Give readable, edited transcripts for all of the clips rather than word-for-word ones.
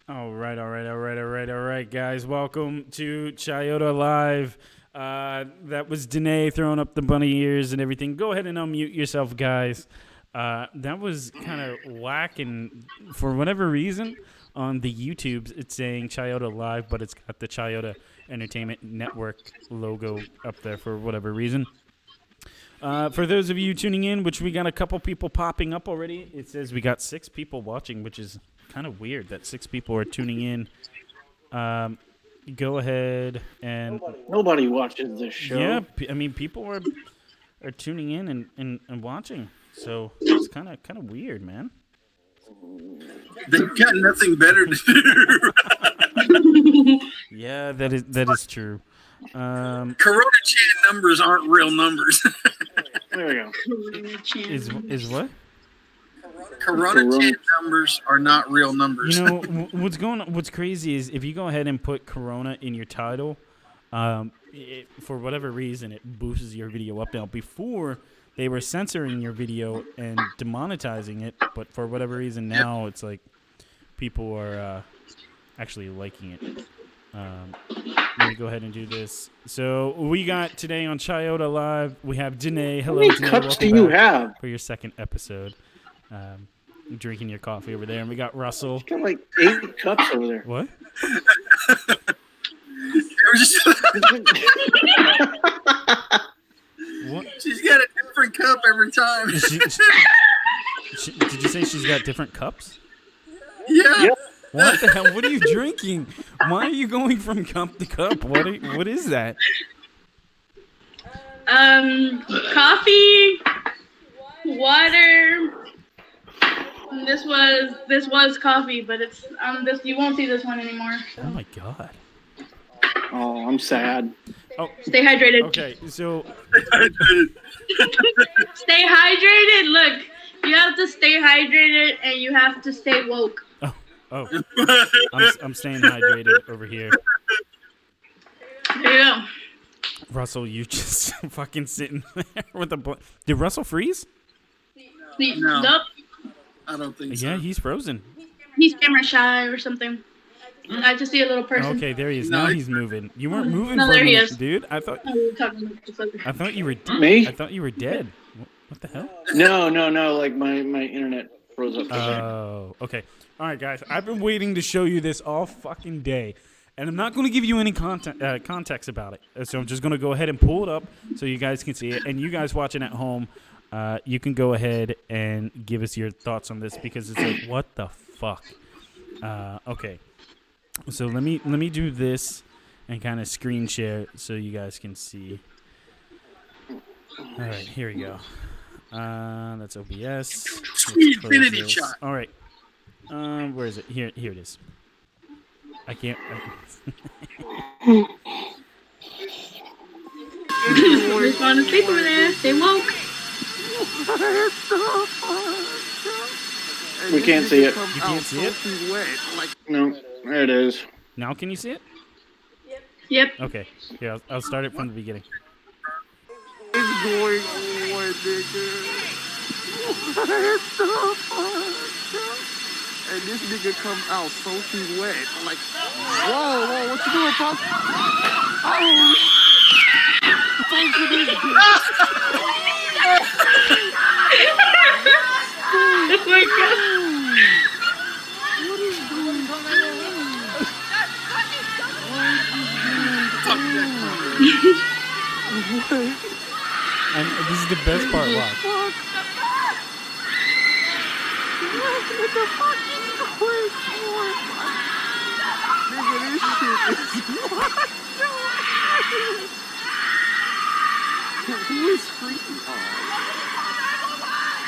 All right, guys. Welcome to ChiodoLive. That was Danae throwing up the bunny ears and everything. Go ahead and unmute yourself, guys. That was kind of whack, and for whatever reason, on the YouTubes, it's saying ChiodoLive, but it's got the Chioda Entertainment Network logo up there for whatever reason. For those of you tuning in, which we got a couple people popping up already, it says we got 6 people watching, which is kind of weird that 6 people are tuning in. Go ahead and nobody watches this show. Yeah, I mean people are tuning in and watching, so it's kind of weird, man. They've got nothing better to do. Yeah, that is true. Corona Chan numbers aren't real numbers. There we go. Is what? Corona Chan numbers are not real numbers. You know what's crazy is if you go ahead and put Corona in your title, for whatever reason it boosts your video up. Now before they were censoring your video and demonetizing it, but for whatever reason now it's like people are actually liking it. Let me go ahead and do this. So we got today on ChiodoLive, we have Danae. Hello, How many Danae. cups Welcome do you back have? for your second episode. Drinking your coffee over there, and we got Russell. She's got like 8 cups over there. What? What? She's got a different cup every time. Did you say she's got different cups? Yeah. Yep. What the hell? What are you drinking? Why are you going from cup to cup? What is that? Coffee, water. This was coffee, but it's this you won't see this one anymore. Oh my god. Oh, I'm sad. Oh, stay hydrated. okay. So stay hydrated. Look, you have to stay hydrated and you have to stay woke. Oh, I'm staying hydrated over here. There you go. Russell, you just fucking sitting there with a. Did Russell freeze? No. Nope. I don't think so. Yeah, he's frozen. He's camera shy or something. I just see a little person. Okay, there he is. No, Now he's moving. You weren't moving No, for a there he minute, is. dude. I thought you were dead. Me? I thought you were dead. What the hell? No. Like my internet froze up. Oh, okay. All right, guys. I've been waiting to show you this all fucking day, and I'm not going to give you any context about it. So I'm just going to go ahead and pull it up so you guys can see it. And you guys watching at home, you can go ahead and give us your thoughts on this because it's like, what the fuck? Okay. So let me do this and kind of screen share so you guys can see. All right, here we go. That's OBS. Sweet infinity shot. All right. Where is it? Here it is. I can't. Just want to sleep over there. Stay woke. We can't see it. You can't see it? No, there it is. Now can you see it? Yep. Okay. Here, I'll start it from the beginning. It's going on, nigga. And this nigga come out soaking wet. Like, whoa, what you doing, Pop? Oh, soaking this bitch. Oh my god. What is going on? What? And this is the best part. Watch. What the fuck is going on? Nigga, this shit is Who is freaking out?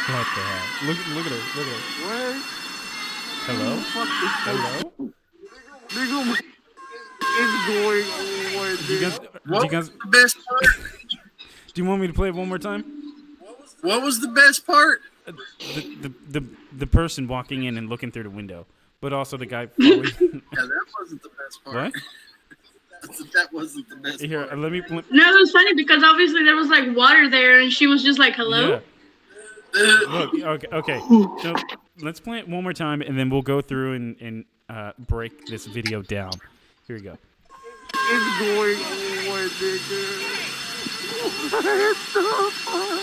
What the hell? Look at her. What? Hello? Fuck this Hello? nigga, what is going on? Do you guys, What was the best part? do you want me to play it one more time? What was the best part? The person walking in and looking through the window, but also the guy following. Yeah, that wasn't the best part. What? That wasn't the best Here, part. let me. No, it was funny because obviously there was like water there, and she was just like, "Hello." Yeah. Look, okay. So let's play it one more time, and then we'll go through and break this video down. Here we go. It's going on, nigga. What the fuck?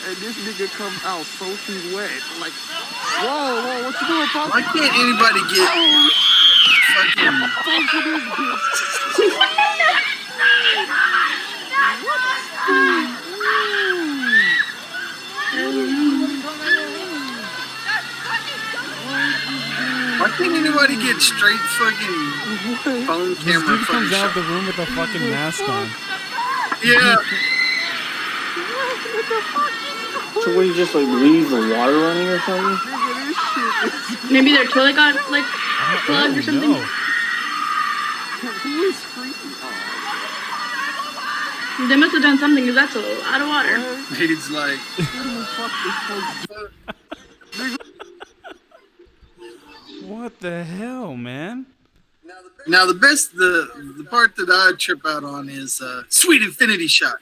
And this nigga comes out soaking wet. Like, whoa, what you doing, Pop? Why can't anybody get fucking... Soaking this bitch. Why can't anybody get straight fucking phone This camera dude comes out of footage? the room with a fucking mask on. Yeah. So what, you just like leave the water running or something? Maybe their toilet got like plugged or something. No. Who is screaming? They must have done something because that's a lot of water. He's like, What the hell, man? now the part that I trip out on is Sweet Infinity Shot.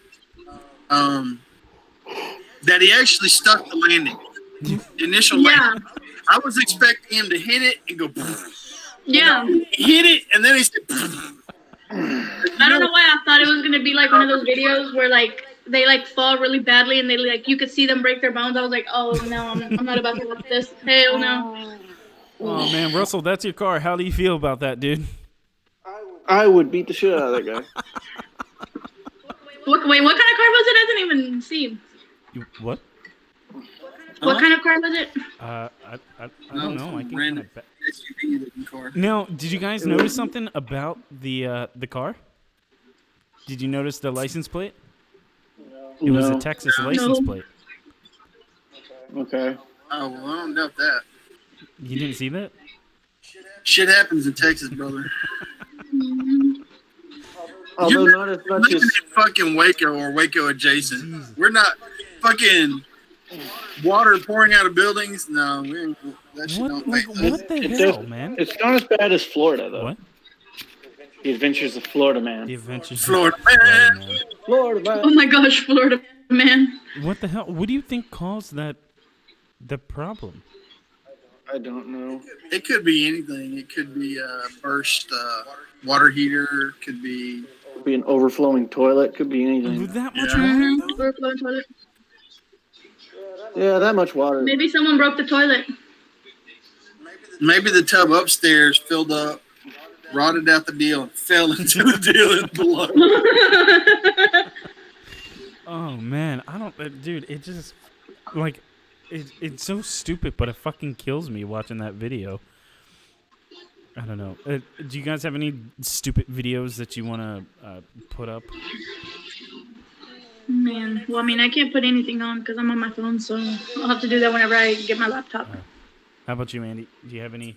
That he actually stuck the landing. The initial Yeah, landing. I was expecting him to hit it and go, yeah. he hit it, and then he said, I don't know why I thought it was gonna be like one of those videos where like they like fall really badly and they like you could see them break their bones. I was like, oh no, I'm not about to watch this. Hell no. Oh man, Russell, that's your car. How do you feel about that, dude? I would beat the shit out of that guy. Wait, what kind of car was it? I didn't even see. What? What kind of car was it? I don't know. I can kind of. SUV looking car. Now, did you guys notice something about the car? Did you notice the license plate? It was a Texas license plate. Okay. Oh, well, I don't doubt that. You didn't see that? Shit happens in Texas, brother. Although not as much Living as in fucking Waco or Waco adjacent. We're not fucking water pouring out of buildings. No, we ain't, that shit don't Like, make sense. what the it's hell, just- man? it's not as bad as Florida though. What? The Adventures of Florida Man. The Adventures of Florida Florida Man. Man. Florida Oh Man. my gosh, Florida man. What the hell? What do you think caused the problem? I don't know. It could be anything. It could be a burst water heater. Could be. Could be an overflowing toilet. Could be anything. With that much Yeah. water, though? Overflowing toilet. Yeah, that much water. Maybe someone broke the toilet. Maybe the tub upstairs filled up, rotted out the deal, and fell into the deal below. Oh man, I don't, dude. It just like it's so stupid, but it fucking kills me watching that video. I don't know. Do you guys have any stupid videos that you want to put up? Man, well, I mean, I can't put anything on because I'm on my phone, so I'll have to do that whenever I get my laptop. How about you, Andy? Do you have any?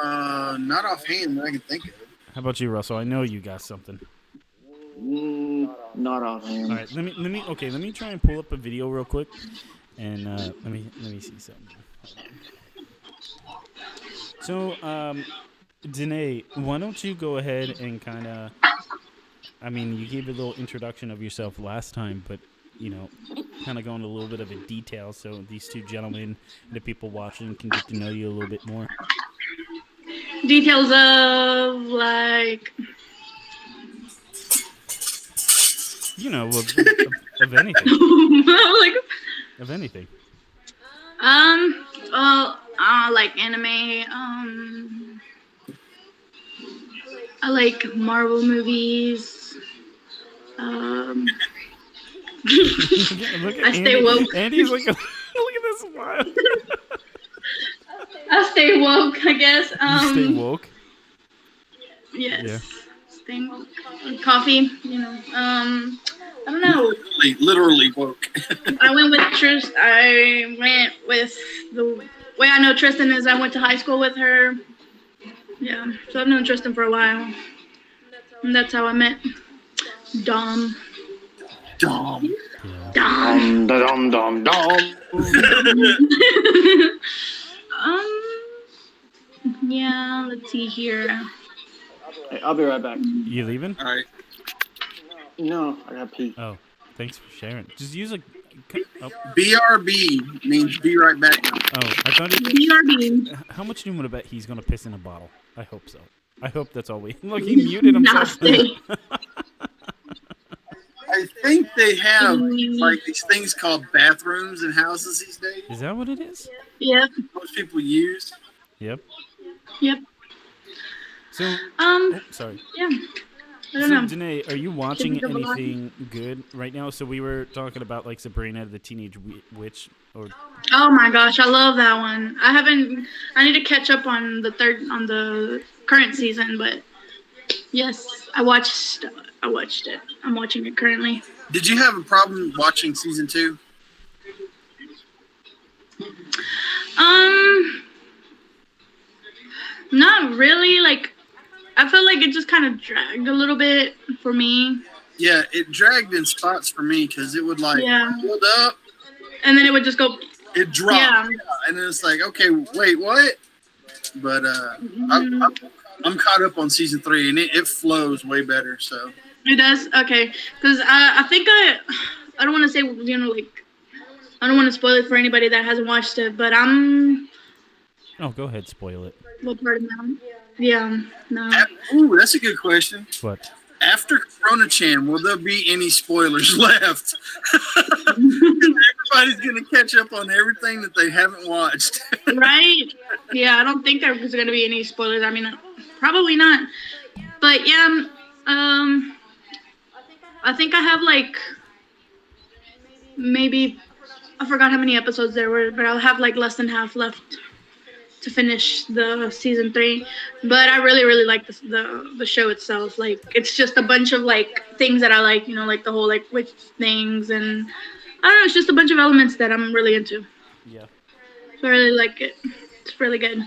Not offhand that I can think of. How about you, Russell? I know you got something. Not offhand. All right, let me try and pull up a video real quick, and let me see something. So, Danae, why don't you go ahead and kind of, I mean, you gave a little introduction of yourself last time, but, you know, kind of go into a little bit of a detail so these two gentlemen, the people watching, can get to know you a little bit more. Details of, like, You know, of anything. like, Of anything. like anime, I like Marvel movies, Look at I stay woke. Andy's like, look at this smile. I stay woke, I guess, You stay woke? yes, Yeah. staying woke, coffee, you know, I don't know. Literally woke. I went with the way I know Tristan is I went to high school with her. Yeah, so I've known Tristan for a while. And that's how I met Dom. Dumb. Dom. Dum dum dum. Yeah, let's see here. Hey, I'll be right back. You leaving? All right. No, I got pee. Oh, thanks for sharing. Just use a. Oh, BRB means be right back. Oh, I thought it. BRB. How much do you want to bet he's gonna piss in a bottle? I hope so. I hope that's all we. Look, he muted himself. Nasty. I think they have like these things called bathrooms in houses these days. Is that what it is? Yep. Most people use. Yep. Yep. So, Um. sorry. Yeah. I So, don't know. Danae, are you watching think of a lot. anything good right now? So we were talking about like Sabrina the Teenage Witch, or Oh my gosh, I love that one. I haven't. I need to catch up on the current season, but yes, I watched it. I'm watching it currently. Did you have a problem watching season 2? Not really. Like, I felt like it just kind of dragged a little bit for me. Yeah, it dragged in spots for me because it would like build up, And then it would just go. it dropped, Yeah. and then it's like, okay, wait, what? But I'm caught up on season 3, and it flows way better. So It does? Okay. Because I think I don't want to say, like, I don't want to spoil it for anybody that hasn't watched it, but I'm. oh, go ahead, spoil it. What part of that? Yeah. No. ooh, that's a good question. What? After Corona Chan, will there be any spoilers left? Everybody's gonna catch up on everything that they haven't watched. Right? Yeah, I don't think there's going to be any spoilers. I mean, probably not. But yeah, I think I have like maybe I forgot how many episodes there were, but I'll have like less than half left to finish the season 3. But I really, really like the show itself. Like, it's just a bunch of like things that I like, like the whole like witch things, and I don't know, it's just a bunch of elements that I'm really into. Yeah. So I really like it. It's really good.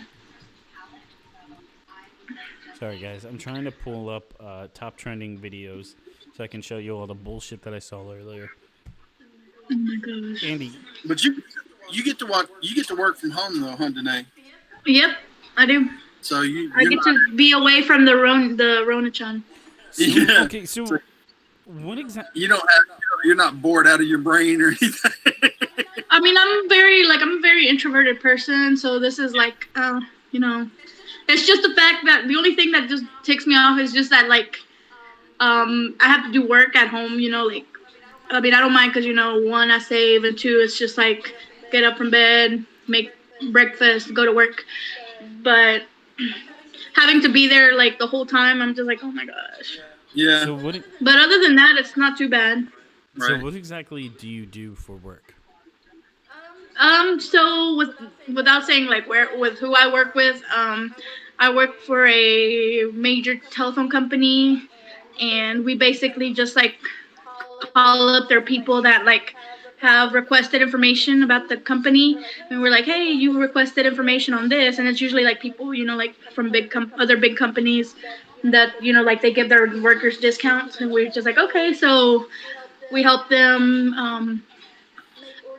Sorry, guys. I'm trying to pull up top trending videos so I can show you all the bullshit that I saw earlier. Oh my gosh. Andy, But you get to work from home though, huh, Danae? Yep, I do. So I get to be away from the Rona-chan. so, Yeah. okay, so what exactly? you're not bored out of your brain or anything. I mean, I'm a very introverted person, so this is like, it's just the fact that the only thing that just ticks me off is just that, like, I have to do work at home, like, I mean, I don't mind because, one, I save, and two, it's just like, get up from bed, make breakfast, go to work. But having to be there, like, the whole time, I'm just like, oh my gosh. Yeah. So what? But other than that, it's not too bad. So Right. what exactly do you do for work? So without saying like with who I work with, I work for a major telephone company, and we basically just like call up their people that like have requested information about the company, and we're like, hey, you requested information on this, and it's usually like people, like from other big companies that, like they give their workers discounts, and we're just like, okay, so we help them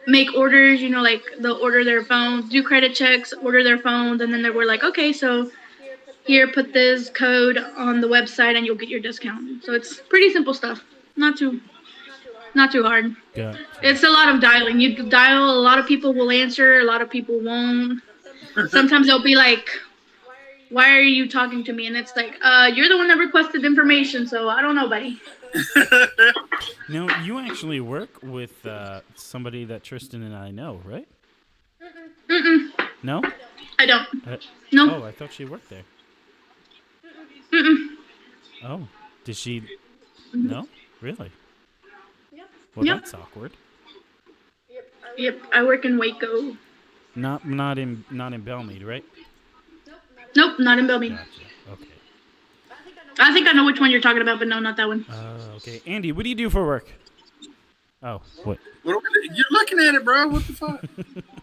make orders, like they'll order their phones, do credit checks, order their phones, and then we're like, okay, so here, put this code on the website and you'll get your discount. So it's pretty simple stuff. Not too hard. Yeah. It's a lot of dialing. You dial, a lot of people will answer, a lot of people won't. Sometimes they'll be like, why are you talking to me? And it's like, you're the one that requested information, so I don't know, buddy. Now, you actually work with somebody that Tristan and I know, right? Mm-mm. No? I don't. No. No. Oh, I thought she worked there. Mm-mm. Oh, did she? No? Really? Well, Yep. that's awkward. Yep, I work in Waco. Not in Belmead, right? Nope, not in Belming. Gotcha. Okay. I think I know which one you're talking about, but no, not that one. Okay. Andy, what do you do for work? Oh, what? You're looking at it, bro. What the fuck?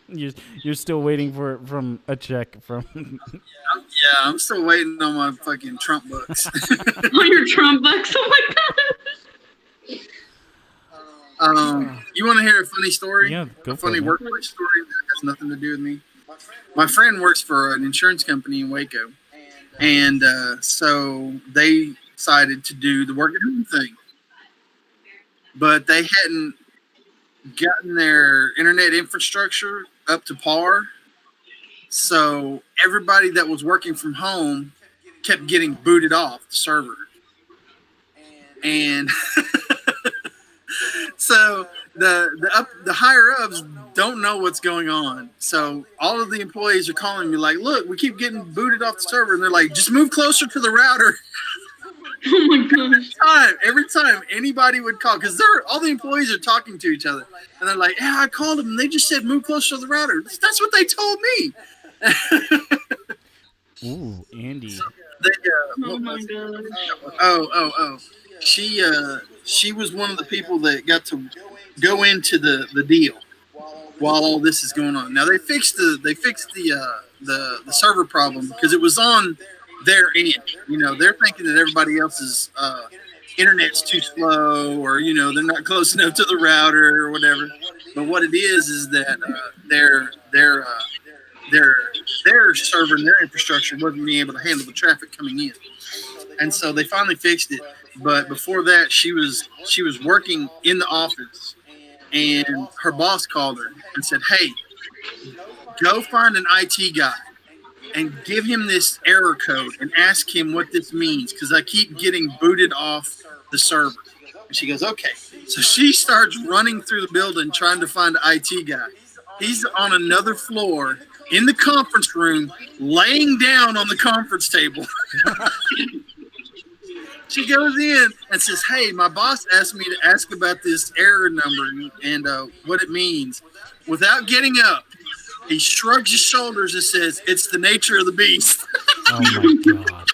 You're still waiting from a check from. Yeah, I'm still waiting on my fucking Trump bucks. On your Trump bucks. Oh my god. You want to hear a funny story? Yeah, go a for funny it, man. workplace story that has nothing to do with me. My friend works for an insurance company in Waco, and so they decided to do the work at home thing, but they hadn't gotten their internet infrastructure up to par, So everybody that was working from home kept getting booted off the server. And so the higher ups don't know what's going on. So all of the employees are calling me like, look, we keep getting booted off the server. And they're like, just move closer to the router. Oh my gosh. Every time anybody would call, because all the employees are talking to each other. And they're like, yeah, I called them and they just said move closer to the router. That's what they told me. Ooh, Andy. So Oh my god. Oh. She was one of the people that got to go into the deal while all this is going on. Now they fixed the server problem because it was on their end. You know, they're thinking that everybody else's internet's too slow, or you know, they're not close enough to the router or whatever. But what it is that their server and their infrastructure wasn't being able to handle the traffic coming in, and so they finally fixed it. But before that, she was working in the office, and her boss called her and said, "Hey, go find an IT guy and give him this error code and ask him what this means, because I keep getting booted off the server." And she goes, "Okay." So she starts running through the building trying to find the IT guy. He's on another floor in the conference room, laying down on the conference table. She goes in and says, "Hey, my boss asked me to ask about this error number and what it means." Without getting up, he shrugs his shoulders and says, "It's the nature of the beast." Oh my god.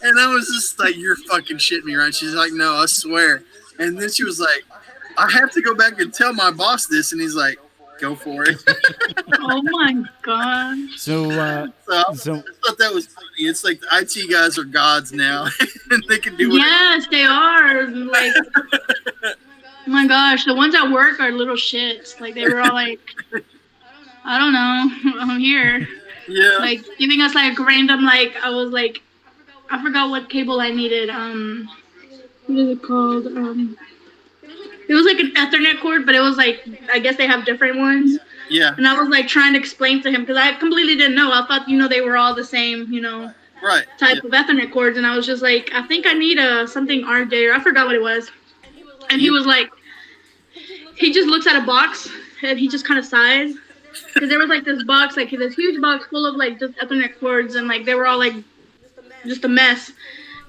And I was just like, "You're fucking shitting me, right?" She's like, "No, I swear." And then she was like, "I have to go back and tell my boss this." And he's like, "Go for it." Oh my god. So, I thought that was funny. It's like the IT guys are gods now, and they can do whatever. Yes, they are. Like, oh my gosh, the ones at work are little shits. Like, they were all like, I don't know, I'm here. Yeah. Like, giving us like random, like, I was like, I forgot what cable I needed. What is it called? It was like an Ethernet cord, but it was like, I guess they have different ones. Yeah. And I was like trying to explain to him, because I completely didn't know. I thought, they were all the same, Right. type of Ethernet cords. And I was just like, I think I need something RJ, or I forgot what it was. And he was like, he just looks at a box and he just kind of sighs. Because there was like this box, like this huge box full of like just Ethernet cords, and like they were all like just a mess.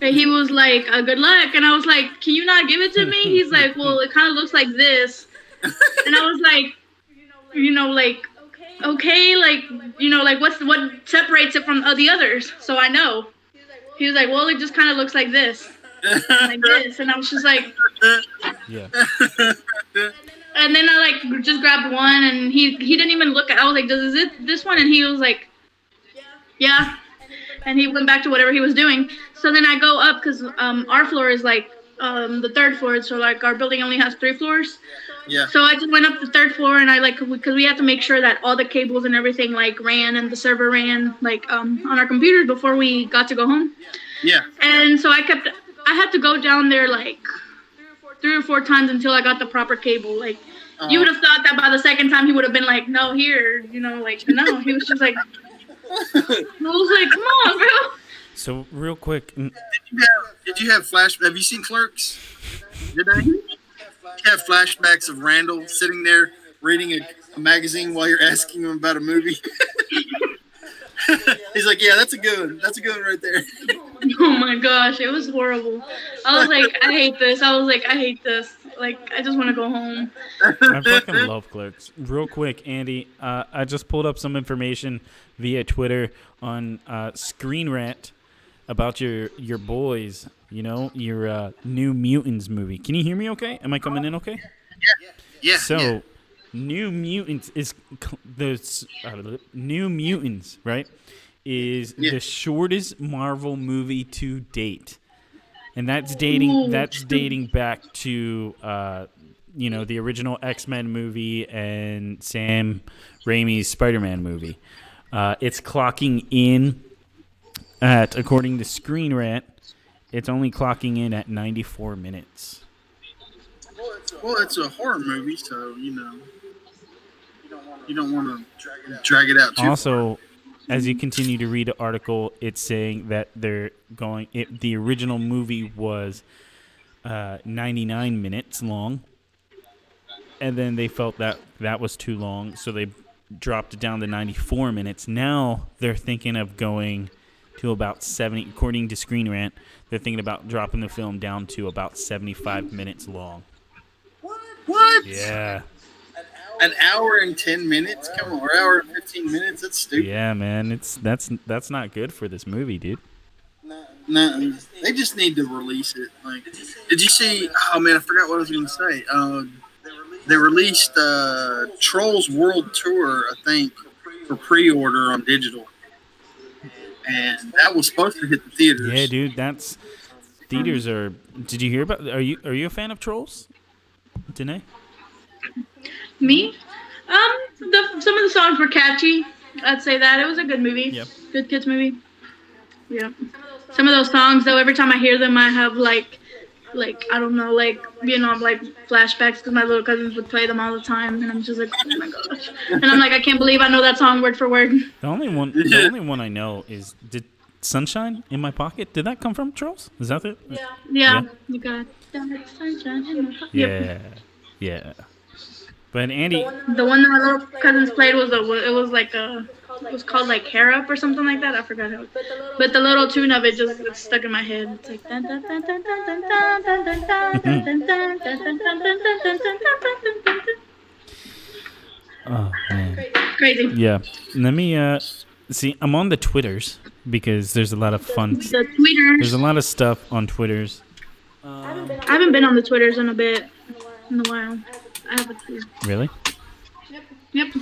And he was like, "Good luck." And I was like, "Can you not give it to me?" He's like, "Well, it kind of looks like this." And I was like, like, okay, like, like what separates it from the others, so I know. He was like, "Well, it just kind of looks like this." Like this. And I was just like, yeah. and then I like just grabbed one, and he didn't even look at. I was like, "Is it this one?" And he was like, "Yeah." And he went back to whatever he was doing. So then I go up, because our floor is like the third floor, so like our building only has 3 floors. Yeah. So I just went up the third floor, and I like, because we had to make sure that all the cables and everything like ran, and the server ran like on our computers before we got to go home. Yeah. And so I had to go down there like 3 or 4 times until I got the proper cable. Like, you would have thought that by the second time he would have been like, "No, here," like, no, he was just like, I was like, "Come on, bro." So real quick, Did you have flash? Have you seen Clerks? Did I? You have flashbacks of Randall sitting there reading a magazine while you're asking him about a movie. He's like, "Yeah, that's a good one. That's a good one right there." Oh my gosh, it was horrible. I was like, I hate this. Like, I just want to go home. I fucking love Clerks. Real quick, Andy, I just pulled up some information via Twitter on Screen Rant about your boys, your New Mutants movie. Can you hear me okay? Am I coming in okay? Yeah. So, yeah. New Mutants is New Mutants, right? Is the shortest Marvel movie to date, and that's dating back to the original X-Men movie and Sam Raimi's Spider-Man movie. It's clocking in at, according to Screen Rant, it's only clocking in at 94 minutes. Well, it's a horror movie, so You don't want to drag it out too far. Also, as you continue to read the article, it's saying that they're going. The original movie was 99 minutes long, and then they felt that was too long, so they dropped it down to 94 minutes. Now they're thinking of going to about 70. According to Screen Rant, they're thinking about dropping the film down to about 75 minutes long. What? Yeah. An hour and 10 minutes? Come on, or hour and 15 minutes? That's stupid. Yeah, man. That's not good for this movie, dude. No, they just need to release it. Like, did you see? Oh man, I forgot what I was going to say. They released Trolls World Tour, I think, for pre-order on digital, and that was supposed to hit the theaters. Yeah, dude. That's theaters are. Did you hear about? Are you a fan of Trolls, Danae? Me? Some of the songs were catchy. I'd say that. It was a good movie. Yep. Good kids movie. Yeah. Some of those songs, though, every time I hear them, I have like I don't know, like flashbacks because my little cousins would play them all the time, and I'm just like, oh my gosh. And I'm like, I can't believe I know that song word for word. The only one I know is did Sunshine in My Pocket. Did that come from Trolls? Is that it? Yeah. You got sunshine in my pocket. Yeah. Yeah. But Andy, The one that my little cousins played was it was called like Hair Up or something like that. I forgot how. But the little tune of it just it's stuck in my head. It's like dun dun dun dun dun dun dun dun dun dun dun dun dun dun dun dun dun dun dun. oh man, Crazy. yeah. Let me see. I'm on the Twitters because there's a lot of fun. The tweeters. There's a lot of stuff on Twitters. I haven't been on the Twitters in a while. I have a few. Really? Yep.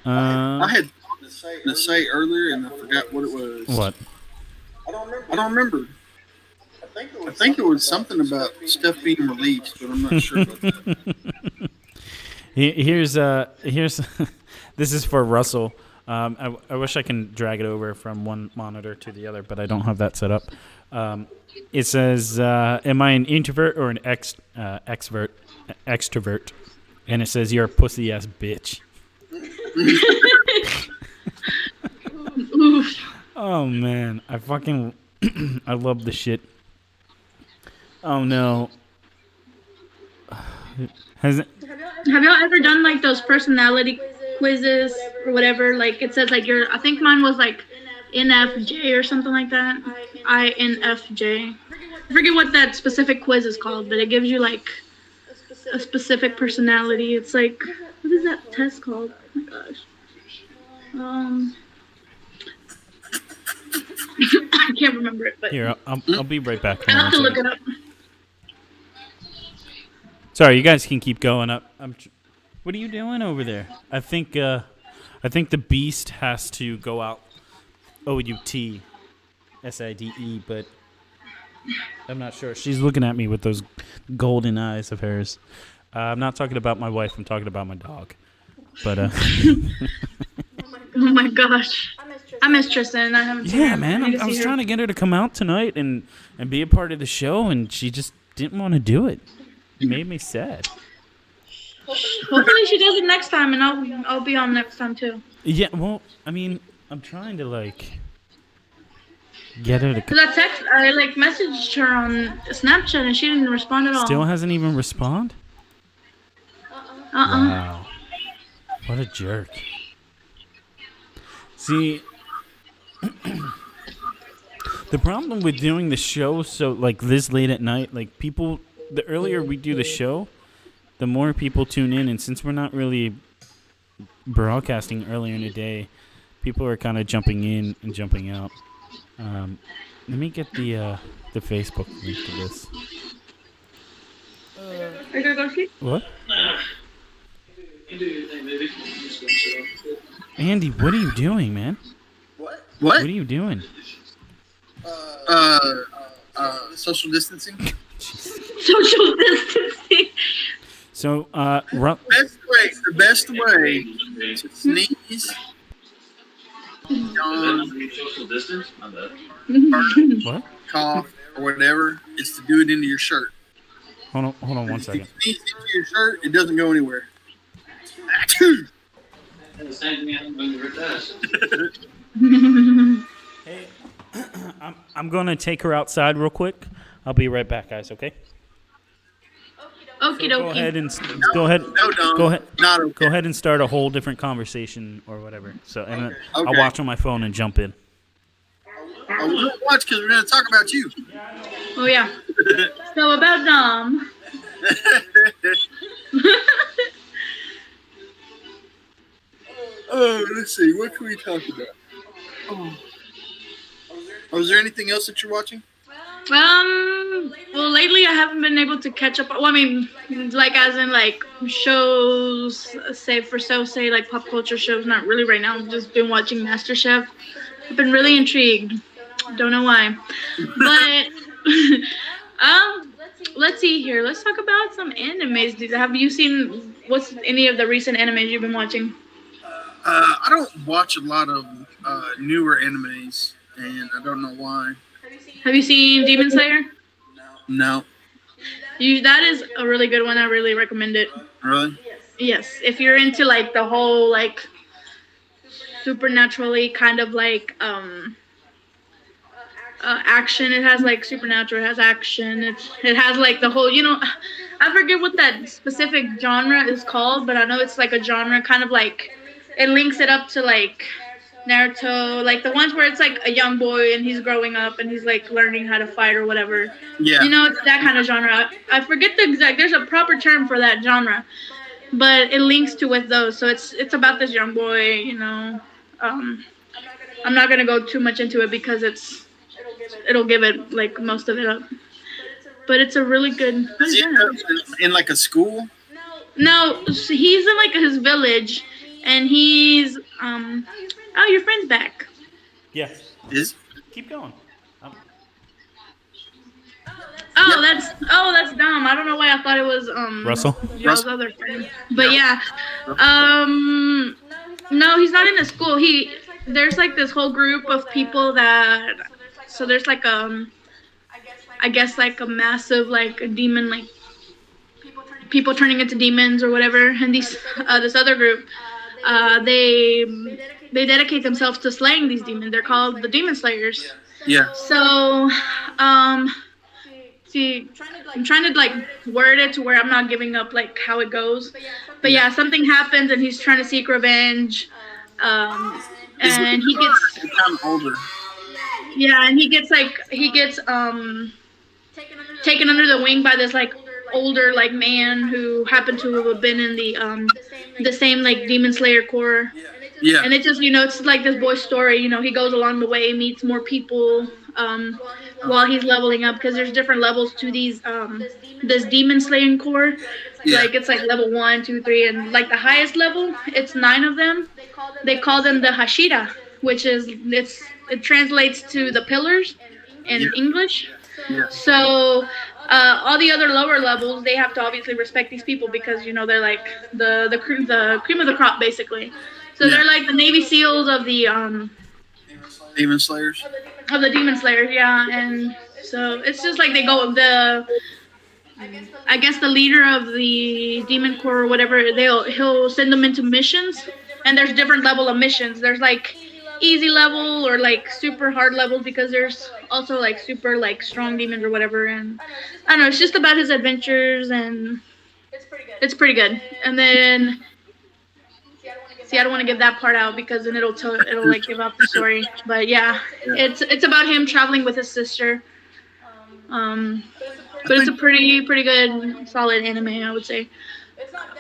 I had to say earlier, and I forgot what it was. What? I don't remember. I think it was something about stuff being released, but I'm not sure about that. Here's this is for Russell. I wish I can drag it over from one monitor to the other, but I don't have that set up. It says, "Am I an introvert or an extrovert?" And it says, "You're a pussy ass bitch." Oof. Oh man, I fucking I love the shit. Oh no. Has it? Have y'all ever done like those personality quizzes or whatever? Like it says like I think mine was like NFJ or something like that. INFJ. I forget what that specific quiz is called, but it gives you like a specific personality. It's like, what is that test called? Oh my gosh. I can't remember it, but Here, I'll be right back. I have to look it up. Sorry, you guys can keep going up. What are you doing over there? I think the beast has to go out. OUTSIDE, but I'm not sure. She's looking at me with those golden eyes of hers. I'm not talking about my wife. I'm talking about my dog. But Oh my gosh. I miss Tristan. I haven't seen yeah, her. man, I was trying to get her to come out tonight and be a part of the show, and she just didn't want to do it. It made me sad. Hopefully she does it next time, and I'll be on next time too. Yeah, well, I mean, I'm trying to like get her to. Cause I messaged her on Snapchat and she didn't respond at all. Still hasn't even respond. Wow, what a jerk. See, the problem with doing the show so like this late at night, like people, the earlier we do the show, the more people tune in, and since we're not really broadcasting earlier in the day, people are kind of jumping in and jumping out. Let me get the Facebook link to this. Are you gonna go sleep? What? Andy, what are you doing, man? What? What are you doing? Social distancing. Social distancing. So, The best way to sneeze, yawn, Social distance? My bad. what? cough, or whatever is to do it into your shirt. Hold on one If second. you sneeze into your shirt, it doesn't go anywhere. Hey, I'm gonna take her outside real quick. I'll be right back, guys. Okay. Okie So go ahead dokie. and go ahead. No, Dom. Go ahead. Not okay. Go ahead and start a whole different conversation or whatever. So and then I'll Okay. watch on my phone and jump in. Oh, we don't watch because we're going to talk about you. Oh yeah. So about Dom. Oh, let's see. What can we talk about? Oh, is there anything else that you're watching? Well, lately I haven't been able to catch up. Well, I mean, like as in like shows, say like pop culture shows. Not really right now. I've just been watching MasterChef. I've been really intrigued. Don't know why, but let's see here. Let's talk about some animes. Have you seen what's any of the recent animes you've been watching? I don't watch a lot of newer animes, and I don't know why. Have you seen Demon Slayer? No. That is a really good one. I really recommend it. Really? Yes, if you're into like the whole like supernaturally kind of like action. It has like supernatural. It has action. It has like the whole. I forget what that specific genre is called, but I know it's like a genre kind of like it links it up to like Naruto, like the ones where it's like a young boy and he's growing up and he's like learning how to fight or whatever. Yeah. It's that kind of genre. I forget the exact. There's a proper term for that genre, but it links to with those. So it's about this young boy. I'm not gonna go too much into it because it'll give it like most of it up. But it's a really good. Is he in like a school? No, so he's in like his village, and he's Oh, your friend's back. Yes. Is Keep going. That's Dom. I don't know why I thought it was Russell? Joe's other friend. But yeah. No, he's not in a school. There's like this whole group of people that so there's like I guess like a massive like a demon like people turning into demons or whatever, and this other group they dedicate themselves to slaying these demons. They're called the Demon Slayers. Yeah. So see, I'm trying to like word it to where I'm not giving up like how it goes. But yeah, something happens and he's trying to seek revenge. And he gets kind of older. Yeah, and he gets taken under the wing by this like older like man who happened to have been in the same like Demon Slayer Corps. Yeah. And it just it's like this boy's story. He goes along the way, meets more people while he's leveling up, because there's different levels to these this Demon Slaying Corps. Yeah. Like it's like level 1, 2, 3, and like the highest level, it's 9 of them. They call them the Hashira, which is it translates to the pillars in English. Yeah. So all the other lower levels, they have to obviously respect these people because they're like the cream of the crop basically. So they're like the Navy SEALs of the Demon Slayers. Of the Demon Slayers, yeah. And so it's just like they go I guess the leader of the Demon Corps or whatever, he'll send them into missions, and there's different level of missions. There's like easy level or like super hard levels, because there's also like super like strong demons or whatever. And I don't know, it's just about his adventures, and it's pretty good. And then I don't want to give that part out because then it'll like give out the story. But yeah, it's about him traveling with his sister. But it's a pretty good solid anime, I would say.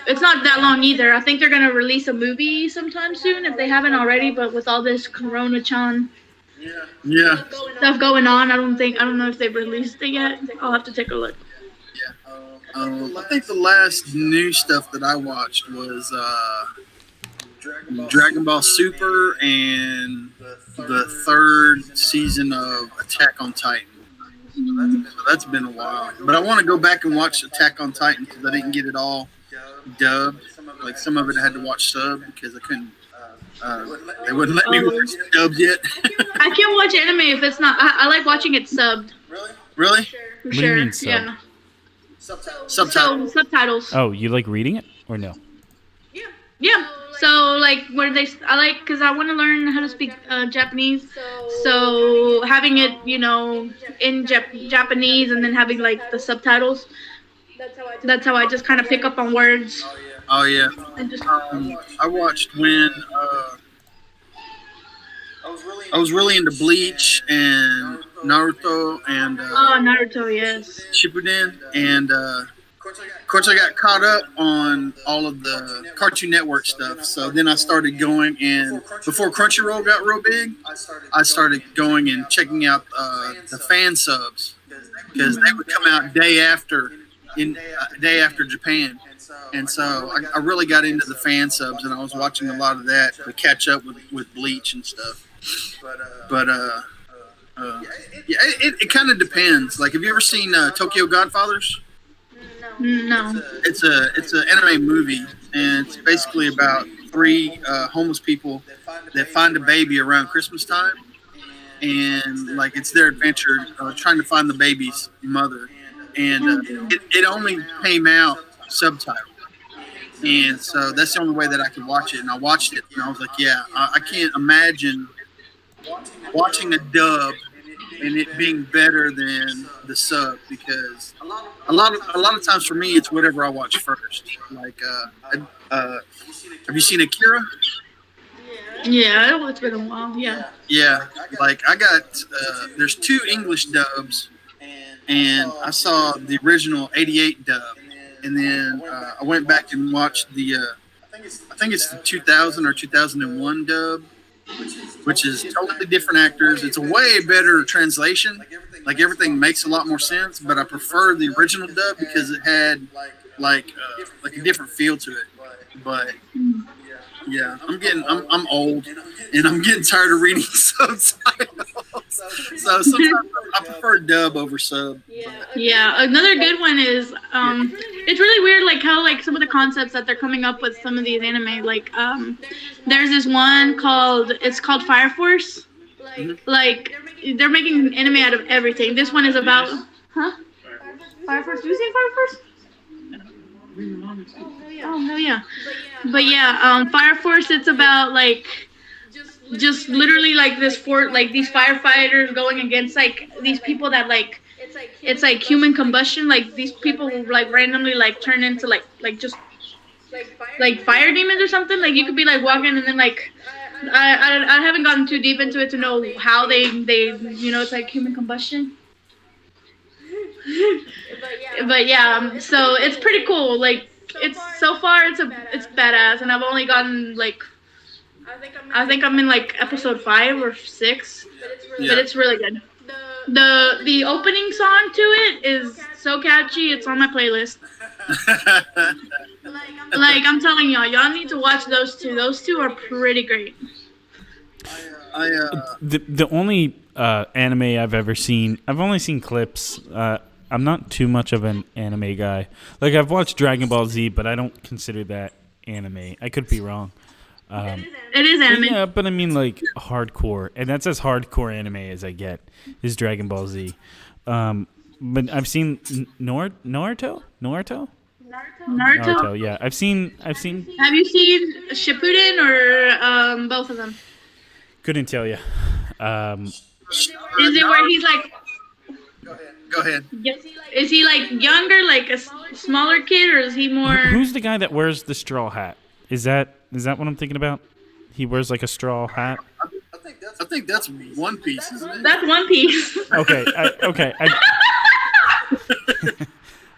It's not that long either. I think they're gonna release a movie sometime soon if they haven't already. But with all this Corona-chan stuff going on, I don't know if they've released it yet. I'll have to take a look. I think the last new stuff that I watched was Dragon Ball Super and the third season of Attack on Titan. So that's been a while. But I want to go back and watch Attack on Titan because I didn't get it all dubbed. Like some of it I had to watch sub because I couldn't. They wouldn't let me watch dubs yet. I can't watch anime if it's not. I like watching it subbed. Really? For What do you sure. mean subbed? Yeah. Subtitles. So subtitles. Oh, you like reading it or no? Yeah. So like where they, I like because I want to learn how to speak Japanese. So having it, in Japanese and then having like the subtitles. That's how I just kind of pick up on words Oh yeah. and just. I watched when I was really into Bleach and Naruto and Oh, Naruto, yes. Shippuden, and of course I got caught up on all of the Cartoon Network stuff. So then I started going, and before Crunchyroll got real big, I started going and checking out the fan subs because they would come out day after Japan. And so I really got into the fan subs, and I was watching a lot of that to catch up with Bleach and stuff. But yeah, it kind of depends. Like, have you ever seen Tokyo Godfathers? No. It's an anime movie, and it's basically about three homeless people that find a baby around Christmas time, and like it's their adventure trying to find the baby's mother. And it only came out subtitled. And so that's the only way that I could watch it. And I watched it, and I was like, yeah, I can't imagine watching a dub and it being better than the sub, because a lot of times for me it's whatever I watch first. Like, have you seen Akira? Yeah, it's been a while. Yeah. Yeah, like I got there's two English dubs, and I saw the original '88 dub, and then I went back and watched the I think it's the 2000 or 2001 dub, which is totally different actors. It's a way better translation. Like everything makes a lot more sense, but I prefer the original dub because it had like a different feel to it. But yeah, I'm old, and I'm getting tired of reading subtitles. So sometimes I prefer dub over sub. Yeah, another good one is it's really weird like how like some of the concepts that they're coming up with some of these anime, like there's this one called Fire Force. Like they're making anime out of everything. This one is about Fire Force. Do you see Fire Force? Oh hell yeah. But yeah, Fire Force, it's about like just literally like these firefighters going against like these people that like it's like human combustion, like these people like randomly like turn into like just like fire demons or something. Like you could be like walking and then like I haven't gotten too deep into it to know how they it's like human combustion. But yeah, so it's pretty cool. Like it's so far it's badass, and I've only gotten like I think I'm in like episode 5 or 6, but it's really good. The opening song to it is so catchy. It's on my playlist. Like I'm telling y'all need to watch those two. Those two are pretty great. The only anime I've ever seen, I've only seen clips. I'm not too much of an anime guy. Like I've watched Dragon Ball Z, but I don't consider that anime. I could be wrong. It is anime. Yeah, but I mean like hardcore, and that's as hardcore anime as I get is Dragon Ball Z. But I've seen Naruto. Yeah, I've seen. Have you seen Shippuden or both of them? Couldn't tell you. Is it where he's like? Go ahead. Is he like younger, like a smaller kid, or is he more? Who's the guy that wears the straw hat? Is that what I'm thinking about? He wears like a straw hat. I think that's One Piece, isn't it? That's One Piece. Okay.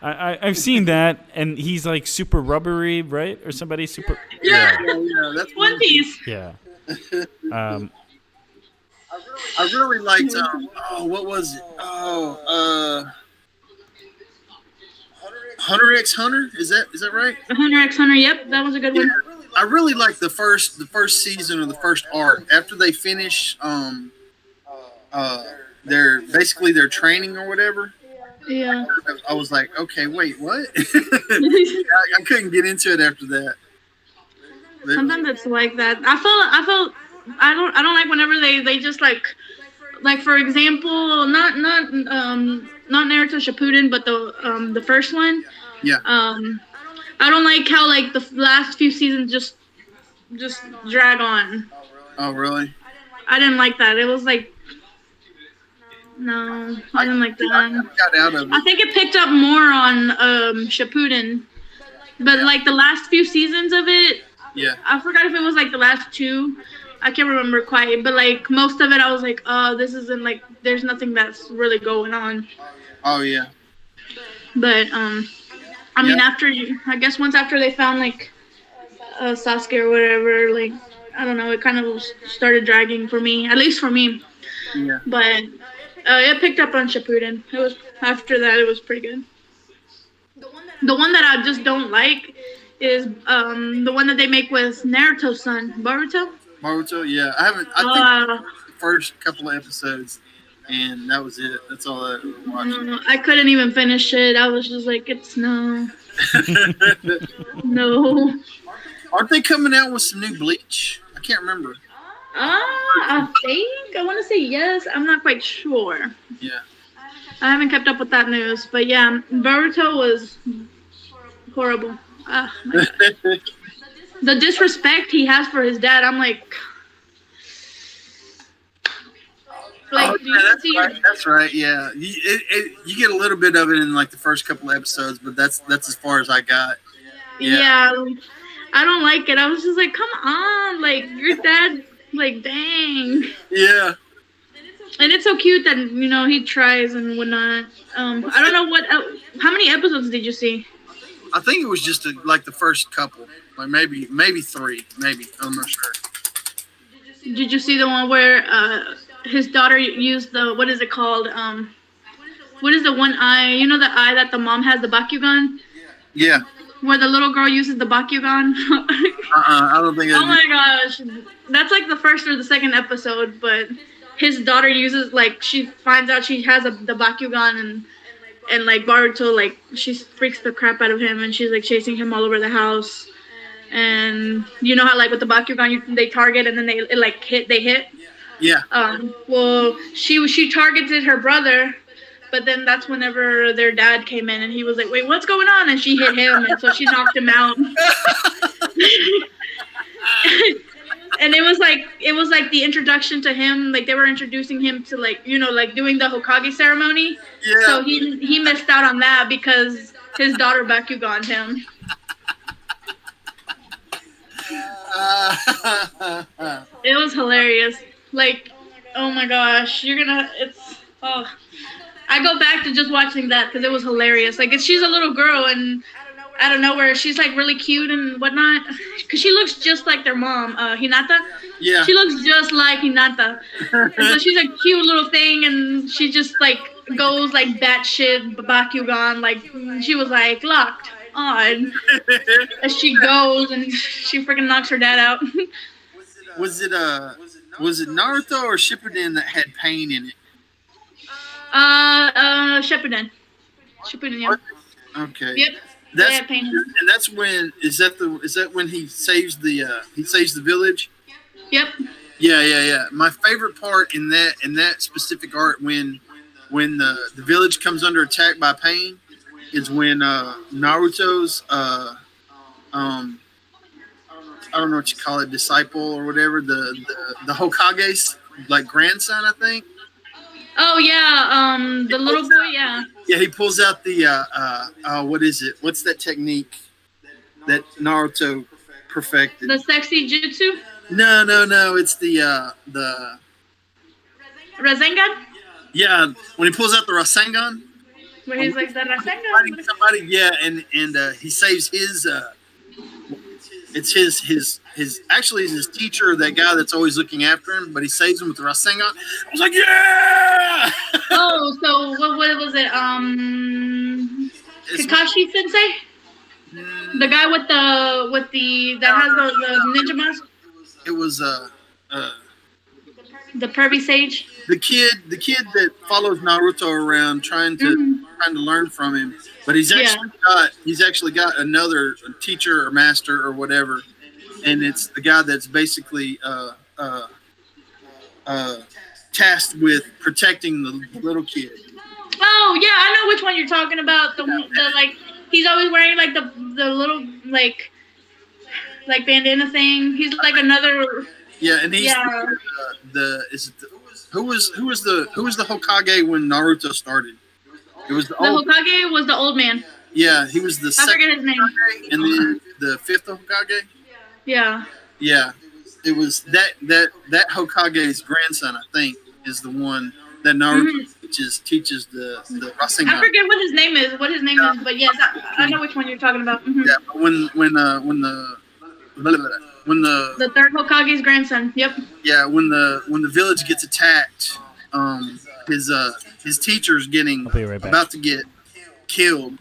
I've seen that, and he's like super rubbery, right? Or somebody super. Yeah, that's One Piece. Yeah. I really liked. What was it? Hunter x Hunter. Is that right? Hunter x Hunter. Yep, that was a good one. I really liked the first season or the first arc. After they finish their training or whatever. Yeah. I was like, okay, wait, what? I couldn't get into it after that. Sometimes it's like that. I don't like whenever they just like for example, not Naruto Shippuden, but the first one. Yeah. I don't like how like the last few seasons just just drag on. Oh, really? I didn't like that. It was like, no, I didn't like that. I got out of I it. think it picked up more on Shippuden, but Yeah. like the last few seasons of it, Yeah. I forgot if it was like the last two. I can't remember quite, but like most of it, I was like, oh, this isn't like, there's nothing that's really going on. Oh, yeah. But I mean, Yeah. after I guess once after they found like Sasuke or whatever, like I don't know, it kind of started dragging for me, at least for me. Yeah. But it picked up on Shippuden. It was after that, it was pretty good. The one that I just don't like is the one that they make with Naruto's son, Boruto. Naruto, yeah. I haven't. I think the first couple of episodes, and that was it. That's all I watched. I couldn't even finish it. I was just like, it's no. No. Aren't they coming out with some new Bleach? I can't remember. I think. I want to say yes. I'm not quite sure. Yeah. I haven't kept up with that news. But yeah, Boruto was horrible. Oh, my God. The disrespect he has for his dad, I'm like. Oh, yeah, that's right. Yeah, you get a little bit of it in like the first couple of episodes, but that's as far as I got. Yeah, I don't like it. I was just like, come on, like your dad, like dang. Yeah. And it's so cute that he tries and whatnot. I don't know what. How many episodes did you see? I think it was just like the first couple, like maybe 3, maybe I'm not sure. Did you see the one where his daughter used the, what is it called? What is the one eye? You know the eye that the mom has, the Bakugan? Yeah. Where the little girl uses the Bakugan? I don't think. Oh my gosh, that's like the first or the second episode. But his daughter uses, like, she finds out she has the Bakugan, and like Baruto, like, she freaks the crap out of him, and she's like chasing him all over the house. And you know how like with the Bakugan they target and then they hit. Yeah. Well, she targeted her brother, but then that's whenever their dad came in and he was like, "Wait, what's going on?" And she hit him, and so she knocked him out. And it was like the introduction to him, like they were introducing him to like doing the Hokage ceremony. Yeah. So he missed out on that because his daughter Bakugan him. It was hilarious. Like, oh my gosh, I go back to just watching that because it was hilarious. Like, she's a little girl and I don't know where she's like really cute and whatnot. Because she looks just like their mom, Hinata. Yeah. She looks just like Hinata. And so she's a cute little thing and she just like goes like batshit Bakugan. Like, she was like locked on as she goes and she freaking knocks her dad out. Was it Naruto or Shippuden that had pain in it? Shippuden, yeah. Okay. Yep. That's pain. And that's when is that when he saves the village? Yep. Yeah. My favorite part in that specific art when the village comes under attack by pain is when Naruto's I don't know what you call it, disciple or whatever, the Hokage's like grandson, I think. Oh yeah, the little boy, yeah. Yeah, he pulls out the what is it? What's that technique that Naruto perfected? The sexy jutsu? No. It's the Rasengan? Yeah, when he pulls out the Rasengan. Where he's like the Rasengan. Fighting somebody, yeah, and he saves his. It's his actually his teacher, that guy that's always looking after him, but he saves him with the Rasengan. I was like, yeah. Oh, so what was it? Kakashi Sensei, the guy with the that has the ninja mask. It was the pervy sage. The kid that follows Naruto around trying to learn from him, but he's actually got another teacher or master or whatever, and it's the guy that's basically tasked with protecting the little kid. Oh yeah, I know which one you're talking about. The like he's always wearing like the little like like bandana thing. He's like another. Yeah, and he's Yeah, who was the Hokage when Naruto started? It was the the old. Hokage was the old man. Yeah, he was the I second forget his name. Hokage, and then the fifth Hokage. Yeah. Yeah, it was that Hokage's grandson, I think, is the one that Naruto teaches the I Rasengan. forget what his name is. But yes, I know which one you're talking about. Yeah, but when the The third Hokage's grandson. Yep. yeah when the village gets attacked, his teacher's getting I'll be right back. about to get killed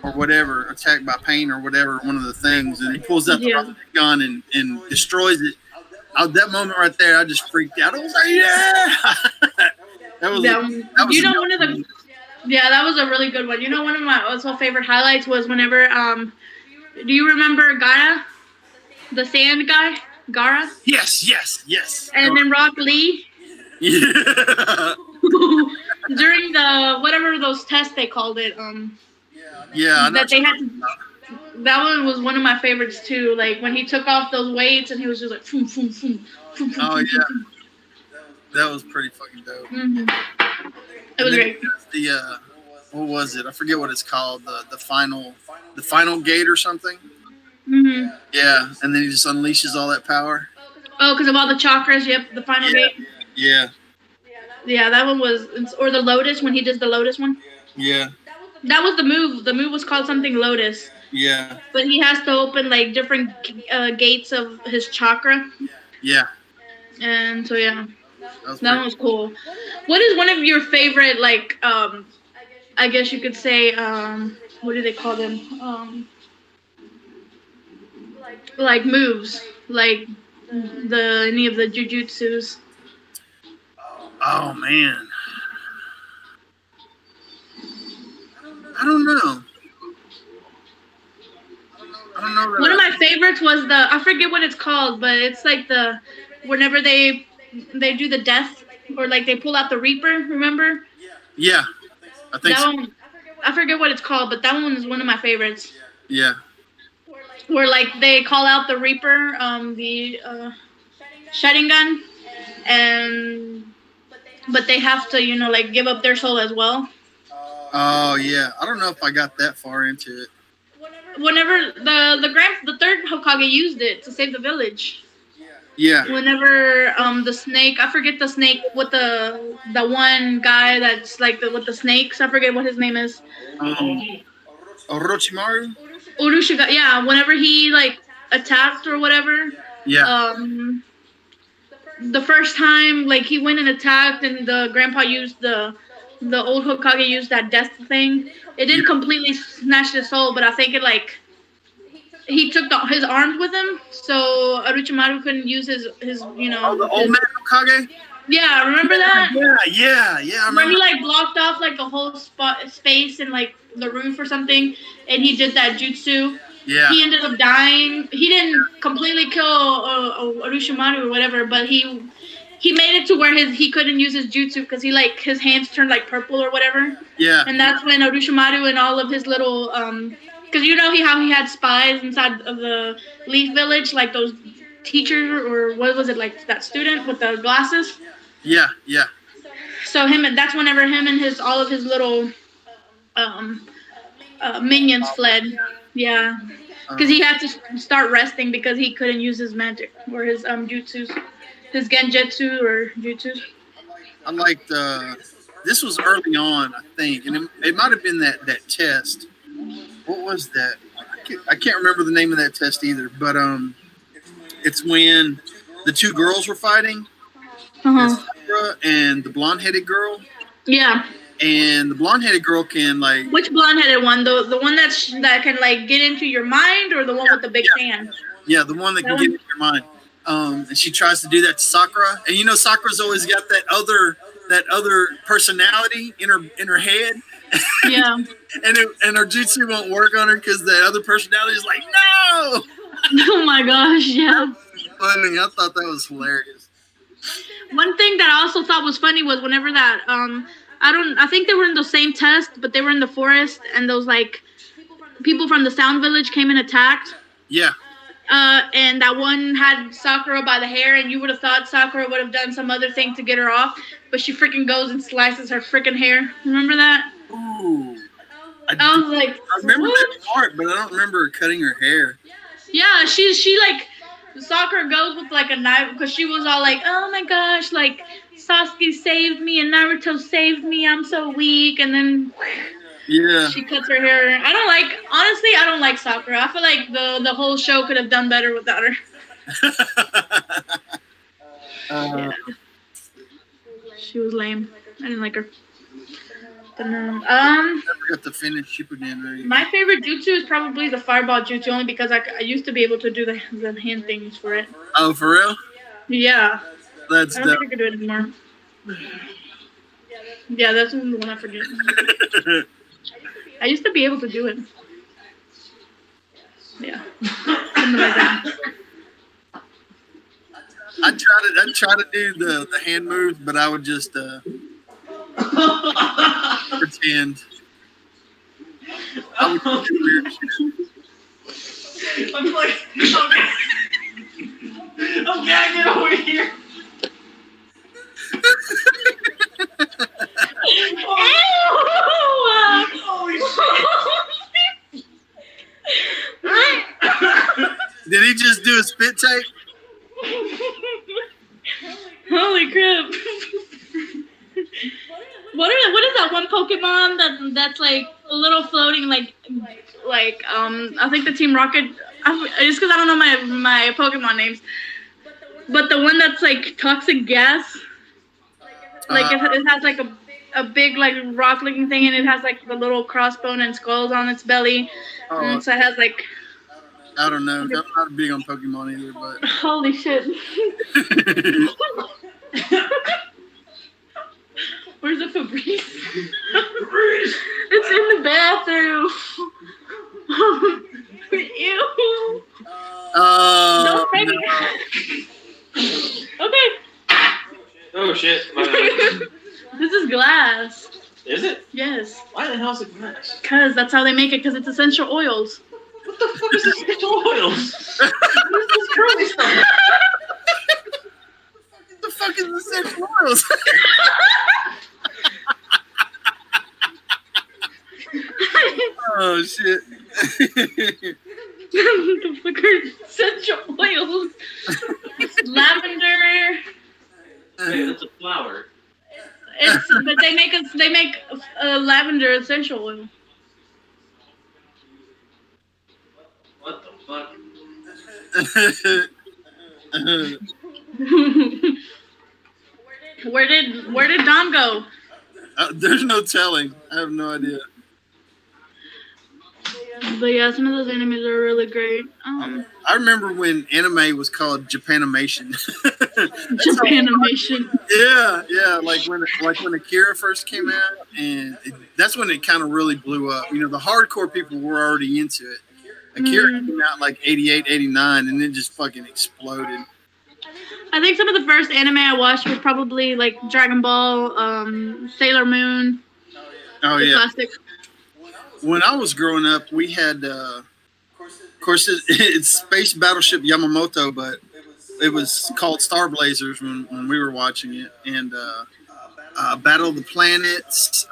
or whatever, attacked by pain or whatever, one of the things, and he pulls out the Yeah. gun and destroys it. That moment right there, I just freaked out. I was like, yeah. that was You know, one of the. Yeah, that was a really good one. You know, one of my also favorite highlights was whenever do you remember Gaara, the sand guy, Gaara, yes. and then Rock Lee Yeah. during the whatever those tests they called it, Yeah, I know that they had to. That one was one of my favorites too. Like when he took off those weights and he was just like, foom, foom, foom, foom, foom, Oh foom, yeah, foom. that was pretty fucking dope. It was great. The what was it? I forget what it's called. The final gate or something. Yeah, and then he just unleashes all that power. Oh, because of all the chakras. Yep, the final gate. Yeah, Yeah, that one was, or the lotus when he does the lotus one. yeah, That was the move. The move was called something lotus. yeah, But he has to open like different gates of his chakra, yeah. and so yeah, That that one was cool. What is one of your favorite like I guess you could say what do they call them like moves like any of the jujutsus? Oh man, I don't know. One of my favorites was I forget what it's called, but it's like whenever they do the death or like they pull out the Reaper, remember? Yeah, I think That so. one, I forget what it's called, but that one is one of my favorites. Yeah, Where like they call out the Reaper, the Sharingan, but they have to, like give up their soul as well. oh yeah. I don't know if I got that far into it. Whenever the third Hokage used it to save the village. Yeah. Whenever the snake, I forget the snake with the one guy that's like with the snakes. I forget what his name is. Orochimaru. Urushiga. Yeah. Whenever he like attacked or whatever. Yeah. The first time like he went and attacked and the grandpa used the old Hokage used that death thing. It didn't completely snatch his soul, but I think it like he took his arms with him, so Orochimaru couldn't use his Oh, the old man Hokage. Yeah, remember that? Yeah. I Where remember. he like blocked off like the whole space and like the roof or something, and he did that jutsu. Yeah. He ended up dying. He didn't completely kill Orochimaru or whatever, but he made it to where he couldn't use his jutsu because his hands turned like purple or whatever. Yeah. And that's when Orochimaru and all of his little because how he had spies inside of the Leaf Village, like those teachers or what was it, like that student with the glasses. Yeah. So that's whenever him and all of his little minions fled. Yeah, because he had to start resting because he couldn't use his magic or his jutsus, his genjutsu or jutsus. I liked. This was early on, I think, and it might have been that test. What was that? I can't remember the name of that test either. But it's when the two girls were fighting, Sakura and the blonde-headed girl. Yeah. And the blonde-headed girl can like. Which blonde-headed one? The one that can like get into your mind, or the one with the big fan? Yeah, the one that can get into your mind. And she tries to do that to Sakura, and Sakura's always got that other personality in her head. Yeah. and her jutsu won't work on her because the other personality is like, no. Oh my gosh! Yeah. Funny, I thought that was hilarious. One thing that I also thought was funny was whenever that I think they were in the same test, but they were in the forest, and those like people from the Sound Village came and attacked. Yeah. And that one had Sakura by the hair, and you would have thought Sakura would have done some other thing to get her off, but she freaking goes and slices her freaking hair. Remember that? Ooh. I was like, I remember what? that part, but I don't remember her cutting her hair. Yeah, she like Sakura goes with like a knife because she was all like, oh my gosh, like Sasuke saved me and Naruto saved me. I'm so weak, and then Yeah. she cuts her hair. Honestly, I don't like Sakura. I feel like the whole show could have done better without her. Yeah. She was lame. I didn't like her. But no. I forgot to finish Shippuden. My favorite jutsu is probably the fireball jutsu, only because I used to be able to do the hand things for it. Oh, for real? Yeah. That's I don't dope. think I can do it anymore. Yeah, that's the one I forget. I used to be able to do it. Yeah. Something like that. I try to do the hand moves, but I would just pretend. I would do weird shit. I'm like, okay. Okay, get over here. Holy shit. Did he just do a spit take? Holy crap. What is that one Pokemon that's like a little floating like I think the Team Rocket, just because I don't know my Pokemon names, but the one that's like toxic gas, like it has like a big like rock looking thing, and it has like the little crossbone and skulls on its belly, and so it has like, I don't know. I'm not big on Pokemon either, but holy shit. Where's the Febreze? It's in the bathroom. Ew. Don't take it. Okay. Oh shit. This is glass. Is it? Yes. Why the hell is it glass? Because that's how they make it, because it's essential oils. What the fuck is this essential oils? What is this curly stuff? what the fuck is essential oils? Oh shit. The fuck are essential oils? It's lavender. Hey, that's a flower. But they make lavender essential oil. What the fuck? Where did Don go? There's no telling. I have no idea. But yeah, some of those enemies are really great. I remember when anime was called Japanimation. Japanimation. Yeah, like when Akira first came out, and that's when it kind of really blew up. You know, the hardcore people were already into it. Akira came out like 88, 89, and then just fucking exploded. I think some of the first anime I watched was probably like Dragon Ball, Sailor Moon. Oh yeah. Classic. When I was growing up, we had, of course, it's Space Battleship Yamamoto, but it was called Star Blazers when we were watching it, and Battle of the Planets,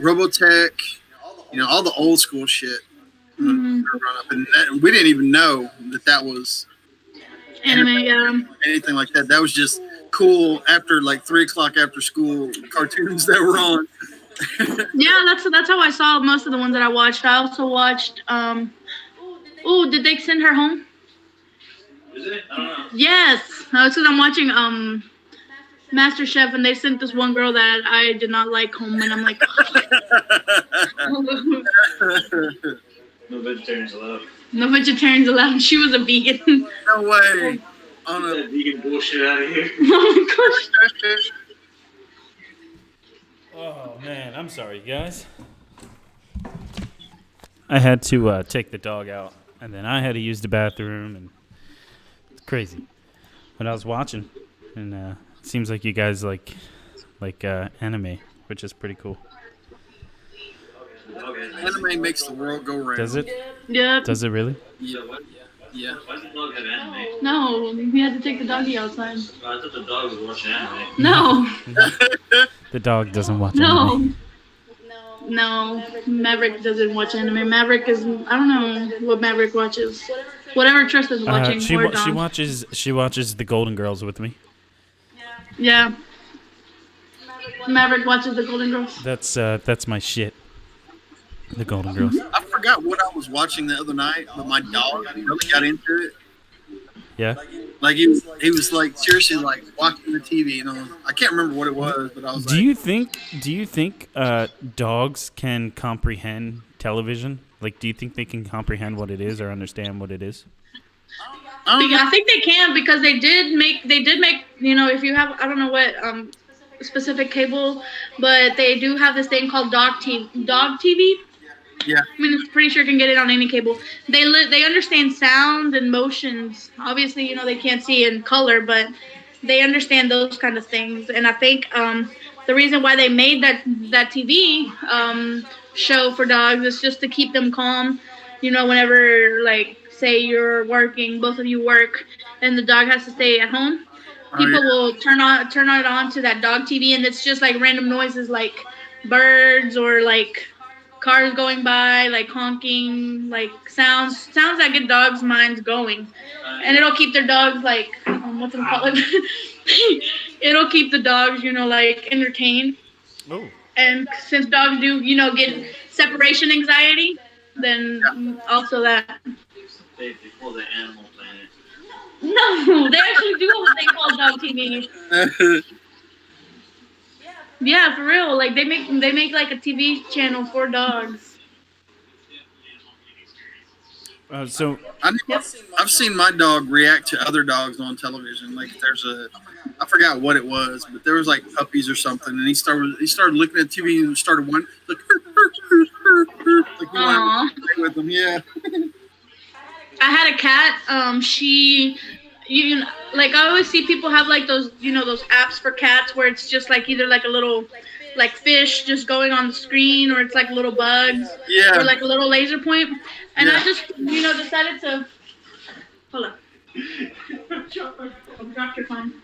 Robotech, you know, all the old school shit. And we didn't even know that was Anime, anything like that. That was just cool after like 3 o'clock after school cartoons that were on. Yeah, that's how I saw most of the ones that I watched. I also watched. Did they send her home? Is it? I don't know. Yes, it's because I'm watching Master Chef, and they sent this one girl that I did not like home, and I'm like. No vegetarians allowed. No vegetarians allowed. She was a vegan. No way. Get that vegan bullshit out of here. Oh my gosh. Oh man, I'm sorry, guys. I had to take the dog out, and then I had to use the bathroom, and it's crazy. But I was watching, and it seems like you guys like anime, which is pretty cool. Anime makes the world go round. Does it? Yeah. Does it really? Yeah. Yeah. Why does the dog have anime? No, we had to take the doggy outside. I thought the dog was watching anime. No, The dog doesn't watch no, anime. no. Maverick doesn't watch anime. Maverick is, I don't know what Maverick watches. Whatever Tristan's watching, She or she Don. watches the Golden Girls with me. Yeah. Maverick watches the Golden Girls. That's my shit. The Golden Girls. I forgot what I was watching the other night, but my dog really got into it. Yeah. Like he was like seriously like watching the TV, I can't remember what it was, but I was Do like, you think dogs can comprehend television? Like, do you think they can comprehend what it is or understand what it is? I think they can because they did make if you have, I don't know what specific cable, but they do have this thing called dog TV. yeah, I mean, it's pretty sure you can get it on any cable. They understand sound and motions. Obviously, they can't see in color, but they understand those kind of things. And I think the reason why they made that TV show for dogs is just to keep them calm. Whenever, like, say you're working, both of you work, and the dog has to stay at home, people will turn it on to that dog TV, and it's just like random noises, like birds or like cars going by, like honking, like sounds that get dogs' minds going, and it'll keep their dogs like what's it called? It'll keep the dogs, like entertained. Oh. And since dogs do, get separation anxiety, then also that. They call it Animal Planet. No, they actually do what they call dog TV. Yeah, for real. Like they make like a TV channel for dogs. So I've seen my dog react to other dogs on television. Like I forgot what it was, but there was like puppies or something, and he started looking at TV and started one like he wanted to play with them. Yeah. I had a cat. Like I always see people have like those those apps for cats where it's just like either like a little like fish just going on the screen, or it's like little bugs, or like a little laser point. And I just decided to hold up. Drop your phone.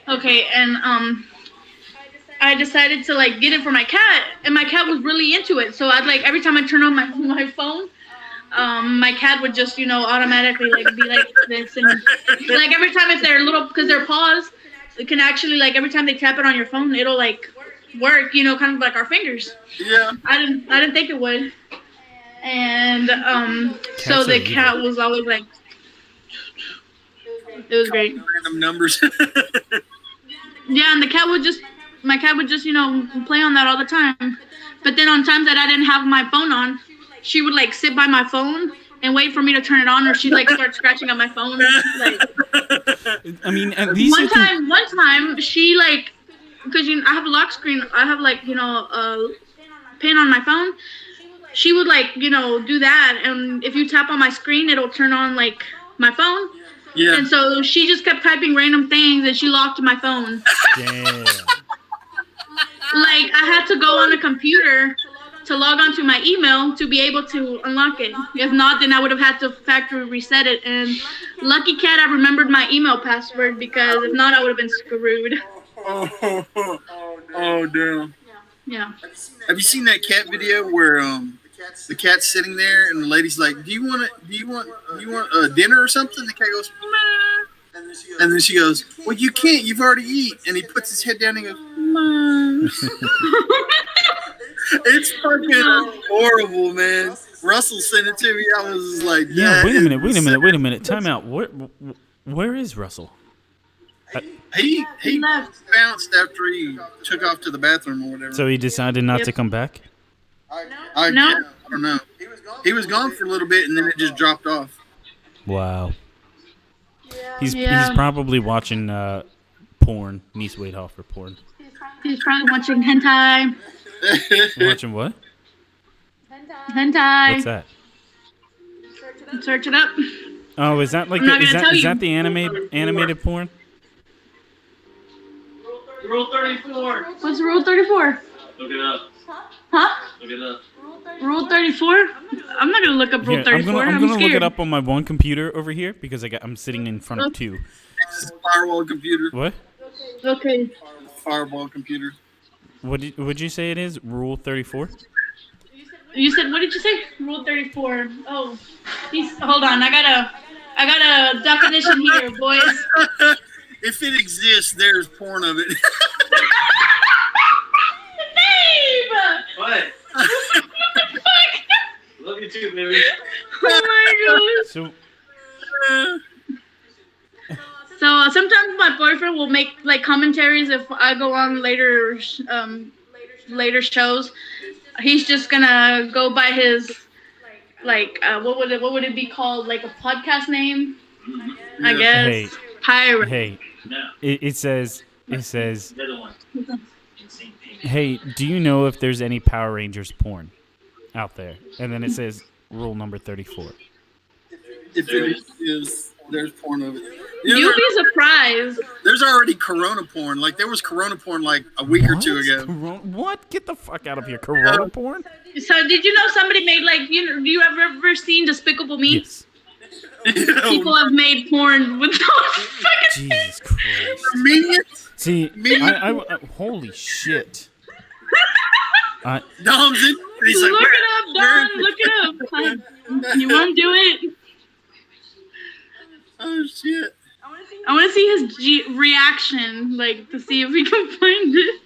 Okay, and I decided to like get it for my cat, and my cat was really into it. So I'd like every time I turn on my phone, my cat would just automatically like be like this, and like every time if they're little, because their paws, it can actually like every time they tap it on your phone, it'll like work, kind of like our fingers. Yeah. I didn't think it would, and so the cat was always like, it was great. Random numbers. Yeah, and my cat would just play on that all the time. But then on times that I didn't have my phone on, she would like sit by my phone and wait for me to turn it on, or she'd like start scratching at my phone. Like, I mean, at least one time she like, because I have a lock screen, I have like a pin on my phone. She would like do that, and if you tap on my screen, it'll turn on like my phone. Yeah. And so she just kept typing random things, and she locked my phone. Damn. Like I had to go on a computer to log onto my email to be able to unlock it. If not, then I would have had to factory reset it. And lucky cat, I remembered my email password, because if not, I would have been screwed. Oh damn. Yeah. Have you seen that cat video where the cat's sitting there and the lady's like, do you want a dinner or something? The cat goes, meh. And then she goes, well, you can't, you've already eaten. And he puts his head down and goes, meh. It's fucking horrible, man. Russell sent it to me. I was just like, yeah. Wait a minute. Time out. Where is Russell? He bounced after he took off to the bathroom or whatever. So he decided not to come back? I don't know. He was gone for a little bit, and then it just dropped off. Wow. He's probably watching porn. Mies Wadehofer porn. He's probably watching hentai. Watching what? Hentai. What's that? Search it up. Oh, is that like is that the animated porn? Rule 34. What's Rule 34? Look it up. Huh? Look it up. Rule 34? I'm not gonna look up Rule Here, 34. I'm gonna look scared. it up on my one computer over here because I'm sitting in front of two. Firewall computer. What? Okay. Firewall computer. Would you say it is? Rule 34? You said, what did you say? Rule 34. Oh, hold on. I got a definition here, boys. If it exists, there's porn of it. Babe! What? What the fuck? Love you too, baby. Oh my gosh. So sometimes my boyfriend will make like commentaries if I go on later shows. He's just gonna go by his like what would it be called, like a podcast name? I guess. Hey. Pirate. Hey, No. it says, The other one. Insane pink. hey, do you know if there's any Power Rangers porn out there? And then it says rule number 34. If it is, there's porn of it. You know, You'll be surprised. there's already Corona porn. Like there was Corona porn like a week or two ago. What? Get the fuck out of here. Corona porn? So did you know somebody made like do you ever seen Despicable Me? Yes. People have made porn with those fucking Jesus Christ. Minions. See, I holy shit. Dom's in. And he's like, Look it up, Don. Look it up. You won't do it. Oh shit. I want to see his reaction, like to see if we can find it.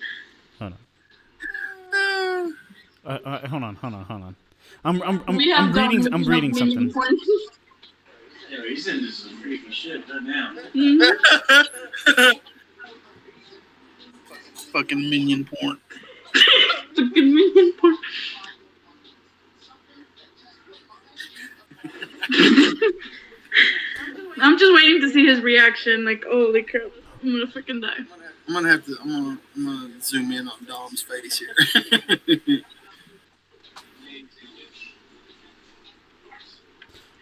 Hold Uh, on. Hold on. I'm We have reading. Don I'm looking reading up something. minion porn. Yeah, he's into some freaky shit right now. Mhm. Fucking minion porn. Fucking minion porn. I'm just waiting to see his reaction. Like, holy crap, I'm gonna freaking die. I'm gonna zoom in on Dom's face here.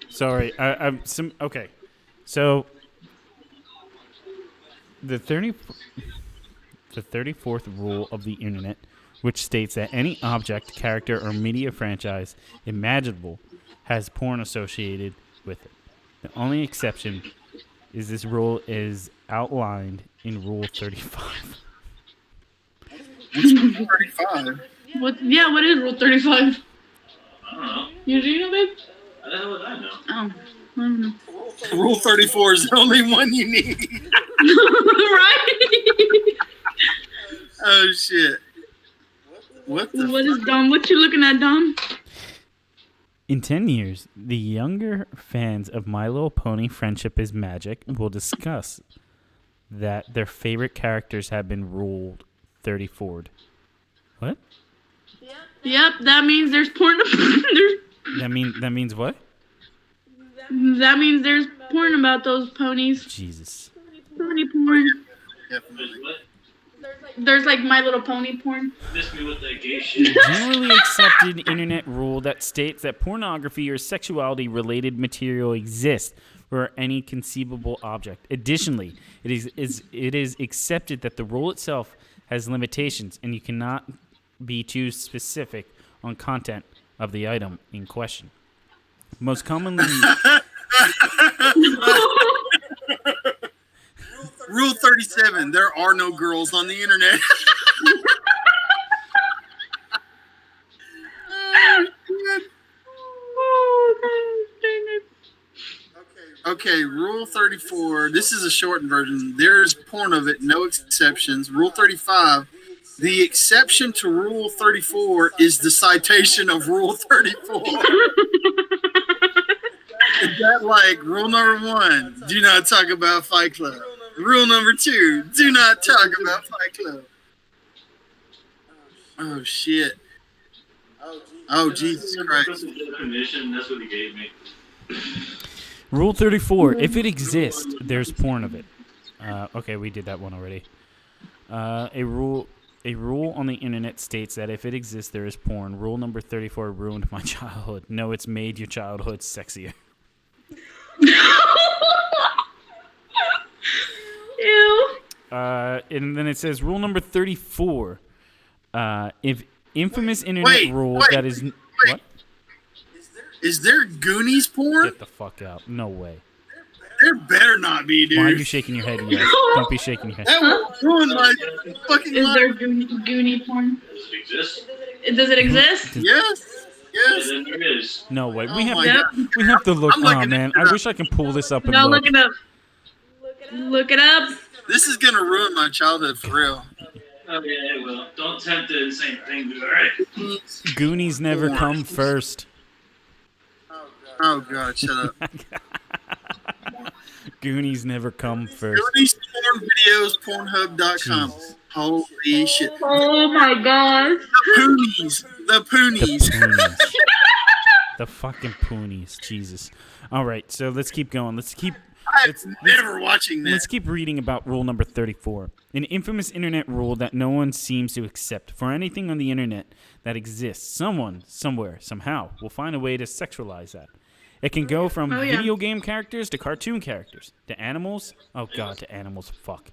Sorry, I'm some okay. So the 34th rule of the internet, which states that any object, character, or media franchise imaginable has porn associated with it. The only exception is this rule is outlined in Rule 35. What's 35? What? Yeah, what is Rule 35? I don't know. You do know, babe? How the hell would I know? Oh, I don't know. Rule 34 is the only one you need. Right? Oh shit. What the What is Dom? What you looking at, Dom? In 10 years, the younger fans of My Little Pony Friendship is Magic will discuss that their favorite characters have been ruled 34'd. What? Yep, that means there's porn. That means what? That means there's porn about those ponies. Jesus. Pony porn. Definitely. What? There's like My Little Pony porn. Miss me with that gay shit. Generally accepted internet rule that states that pornography or sexuality related material exists for any conceivable object. Additionally, it is accepted that the rule itself has limitations and you cannot be too specific on content of the item in question. Most commonly Rule 37. There are no girls on the internet. Okay, Rule 34. This is a shortened version. There's porn of it, no exceptions. Rule 35. The exception to Rule 34 is the citation of Rule 34. Is that like rule number 1? Do not talk about Fight Club. Rule number 2. Do not talk about Fight Club. Oh shit. Oh Jesus Christ. That's the definition. That's what he gave me. Rule 34, if it exists, there's porn of it. Okay, we did that one already. A rule on the internet states that if it exists, there is porn. Rule number 34 ruined my childhood. No, it's made your childhood sexier. Ew. And then it says rule number 34. If infamous internet rule that is... What? Is there Goonies porn? Get the fuck out. No way. There better not be, dude. Why are you shaking your head? Yes. Don't be shaking your head. That will ruin my fucking Is life. there Goonie porn? Does it exist? Does it exist? Yes. Yeah, Yes. then there is. No way. Oh We have my to. God. We have to look. I'm Oh looking man, it I up. wish I can pull this up and No, look. look it up. Look it up. This is gonna ruin my childhood for real. Oh, yeah, it will. Don't tempt the insane thing, dude. All right. Goonies never come first. Oh God, shut up. Goonies never come first. Goonies porn videos, Pornhub.com. Jeez. Holy shit. Oh my gosh. The Poonies. The The Poonies. Poonies. The fucking Poonies. Jesus. All right, so let's keep going. I'm never watching Let's this. keep reading about rule number 34. An infamous internet rule that no one seems to accept. For anything on the internet that exists, someone, somewhere, somehow, will find a way to sexualize that. It can go from Oh, yeah. video game characters to cartoon characters to animals. Oh, God, to animals. Fuck.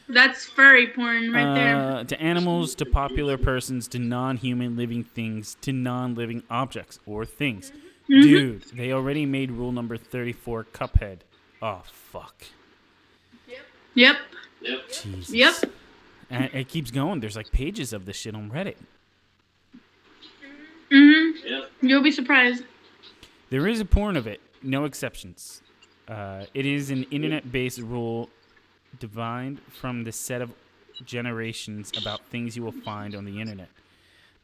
That's furry porn right there. To animals, to popular persons, to non-human living things, to non-living objects or things. Mm-hmm. Dude, they already made rule number 34 Cuphead. Oh, fuck. Yep. Yep. Jesus. Yep. And it keeps going. There's like pages of this shit on Reddit. Yep. You'll be surprised. There is a porn of it, no exceptions. It is an internet-based rule divined from the set of generations about things you will find on the internet.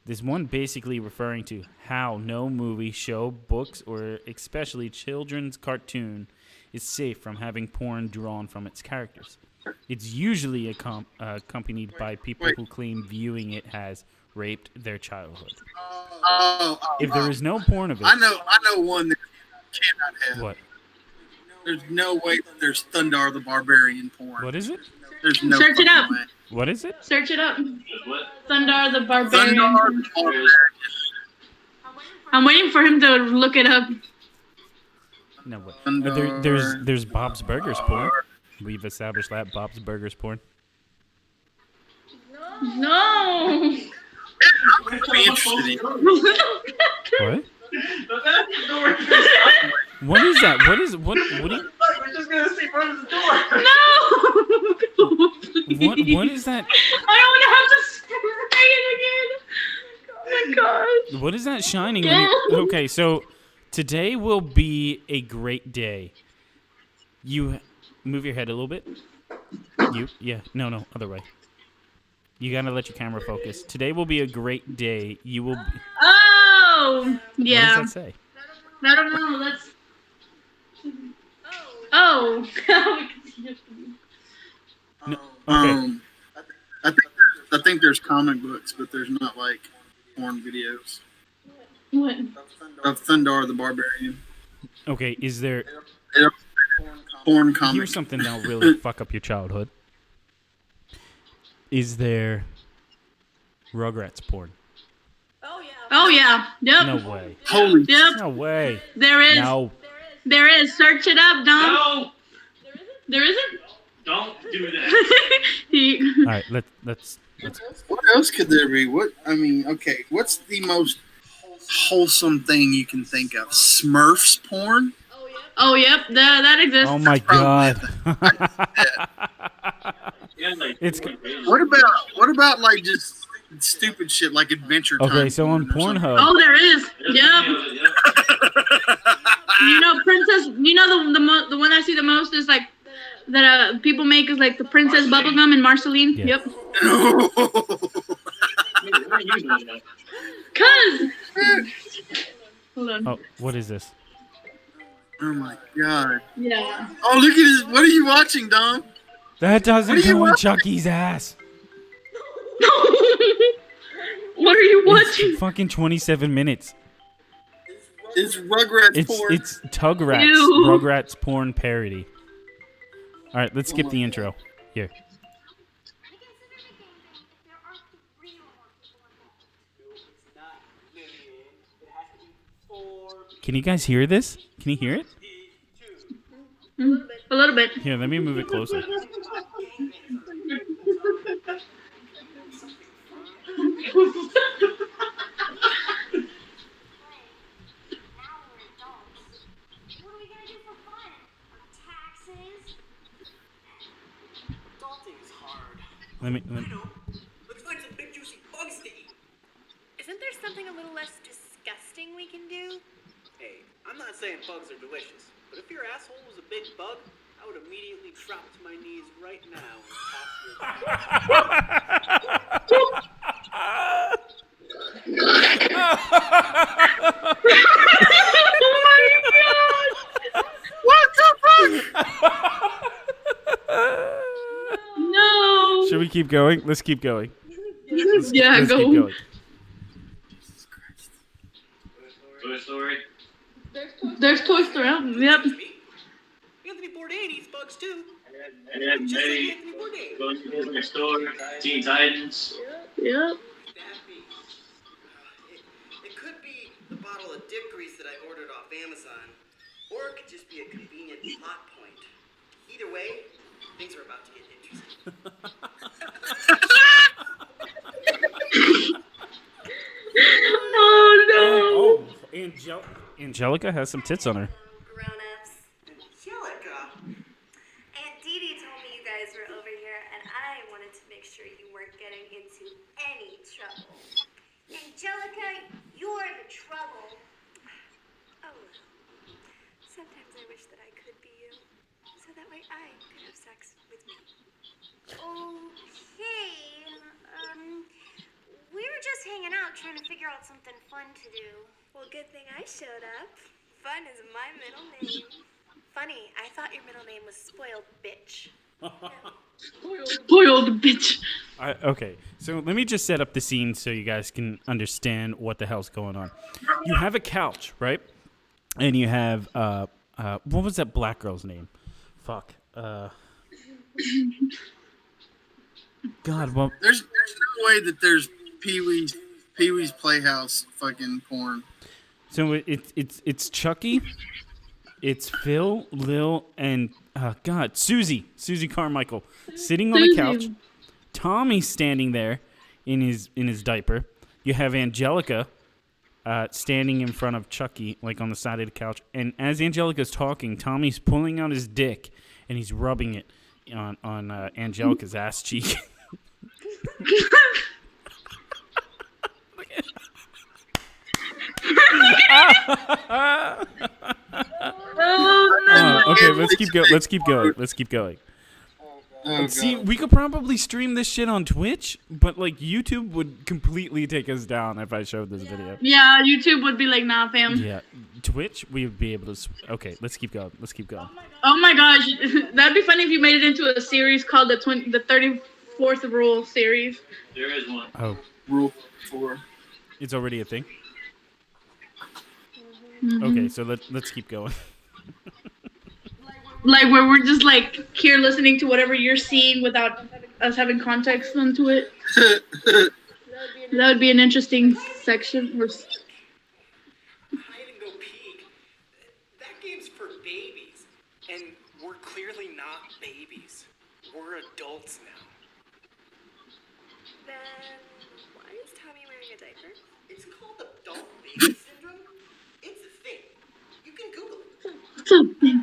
There's one basically referring to how no movie, show, books, or especially children's cartoon is safe from having porn drawn from its characters. It's usually accompanied by people who claim viewing it has raped their childhood. If there is no porn of it, I know one that you cannot have. what? There's no way that there's Thundar the Barbarian porn. What is it? There's no Search it fucking up. way. What is it? Search it up. What? Thundar the Barbarian. Thundar the Barbarian. I'm waiting for him to look it up. No way. Thundar. There's Bob's Burgers porn. We've established that Bob's Burgers porn. No. I'd be interested in. What? What is that? What is what? What? Do We're just gonna see front of the door. No. what is that? I don't want to have to spray it again. Oh my gosh. What is that shining? When you, okay, so today will be a great day. You move your head a little bit. No, other way. You gotta let your camera focus. Today will be a great day. You will. Oh. Yeah. What does that say? I don't know. Let's. Oh. No, okay. I think there's comic books, but there's not like porn videos What? of Thundar the Barbarian. Okay. Is there? Porn comic. Here's something that'll really fuck up your childhood. Is there Rugrats porn? Oh yeah. Yep. No way. Holy Yep. No way. There is. No. There is. Search it up, Dom. No! There isn't. Don't do that. All right. Let's. What else could there be? Okay, what's the most wholesome thing you can think of? Smurfs porn? Oh yep. That exists. Oh my god. Yeah, like, It's- What about like just stupid shit like Adventure Time? Okay, so on porn or something? Pornhub. Oh, there is. there's Yep. videos, yeah. You know, Princess. You know the one I see the most is like that people make is like the Princess Bubblegum and Marceline. Yeah. Yep. No. We're not using that. Cause. Hold on. Oh, what is this? Oh my god. Yeah. Oh, look at this. What are you watching, Dom? That doesn't What are you go in watching? Chucky's ass. What are you It's watching? fucking 27 minutes. It's Rugrats porn. It's Tugrats. Ew. Rugrats porn parody. All right, let's skip the intro. Here. Can you guys hear this? Can you hear it? A little bit. Here, let me move it closer. something a little less disgusting we can do? Hey, I'm not saying bugs are delicious, but if your asshole was a big bug, I would immediately drop to my knees right now and What the fuck? No. Should we keep going? Let's keep going. Yeah, Let's go. keep going. Toy Story. There's Toy Story. Yep. Anthony Bourdain eats bugs too. And then Just like maybe Anthony Bourdain. going to the store, Teen Titans. Yep. That be? It could be the bottle of dick grease that I ordered off Amazon, or it could just be a convenient plot point. Either way, things are about to get interesting. Oh no. Angelica has some tits on her. Grown-ups. Angelica. Aunt Dee Dee told me you guys were over here, and I wanted to make sure you weren't getting into any trouble. Angelica, you're the trouble. Oh, well. Sometimes I wish that I could be you, so that way I could have sex with me. Okay, we were just hanging out trying to figure out something fun to do. Well, good thing I showed up. Fun is my middle name. Funny, I thought your middle name was Spoiled Bitch. Spoiled bitch. Okay, so let me just set up the scene so you guys can understand what the hell's going on. You have a couch, right? And you have what was that black girl's name? Fuck. God, well, There's no way that there's Pee-wee's Playhouse fucking porn. so it's Chucky, it's Phil, Lil, and Susie Carmichael sitting on the couch. Tommy's standing there in his diaper. You have Angelica standing in front of Chucky, like on the side of the couch. And as Angelica's talking, Tommy's pulling out his dick and he's rubbing it on Angelica's ass cheek. Okay, let's keep going. Oh, See, God. we could probably stream this shit on Twitch, but like YouTube would completely take us down if I showed this video. Yeah, YouTube would be like, nah, fam. Yeah, Twitch, we would be able to. Okay, let's keep going. Oh my gosh, that'd be funny if you made it into a series called the 34th Rule series. There is one. Oh, Rule 4. it's already a thing. Mm-hmm. Okay, so let's keep going. Like where we're just like here listening to whatever you're seeing without us having context into it. That would be an interesting section. Hide and go peek. That game's for babies, and we're clearly not babies. We're adults now. Then why is Tommy wearing a diaper? It's called adult baby syndrome. It's a thing. You can Google it. Tommy,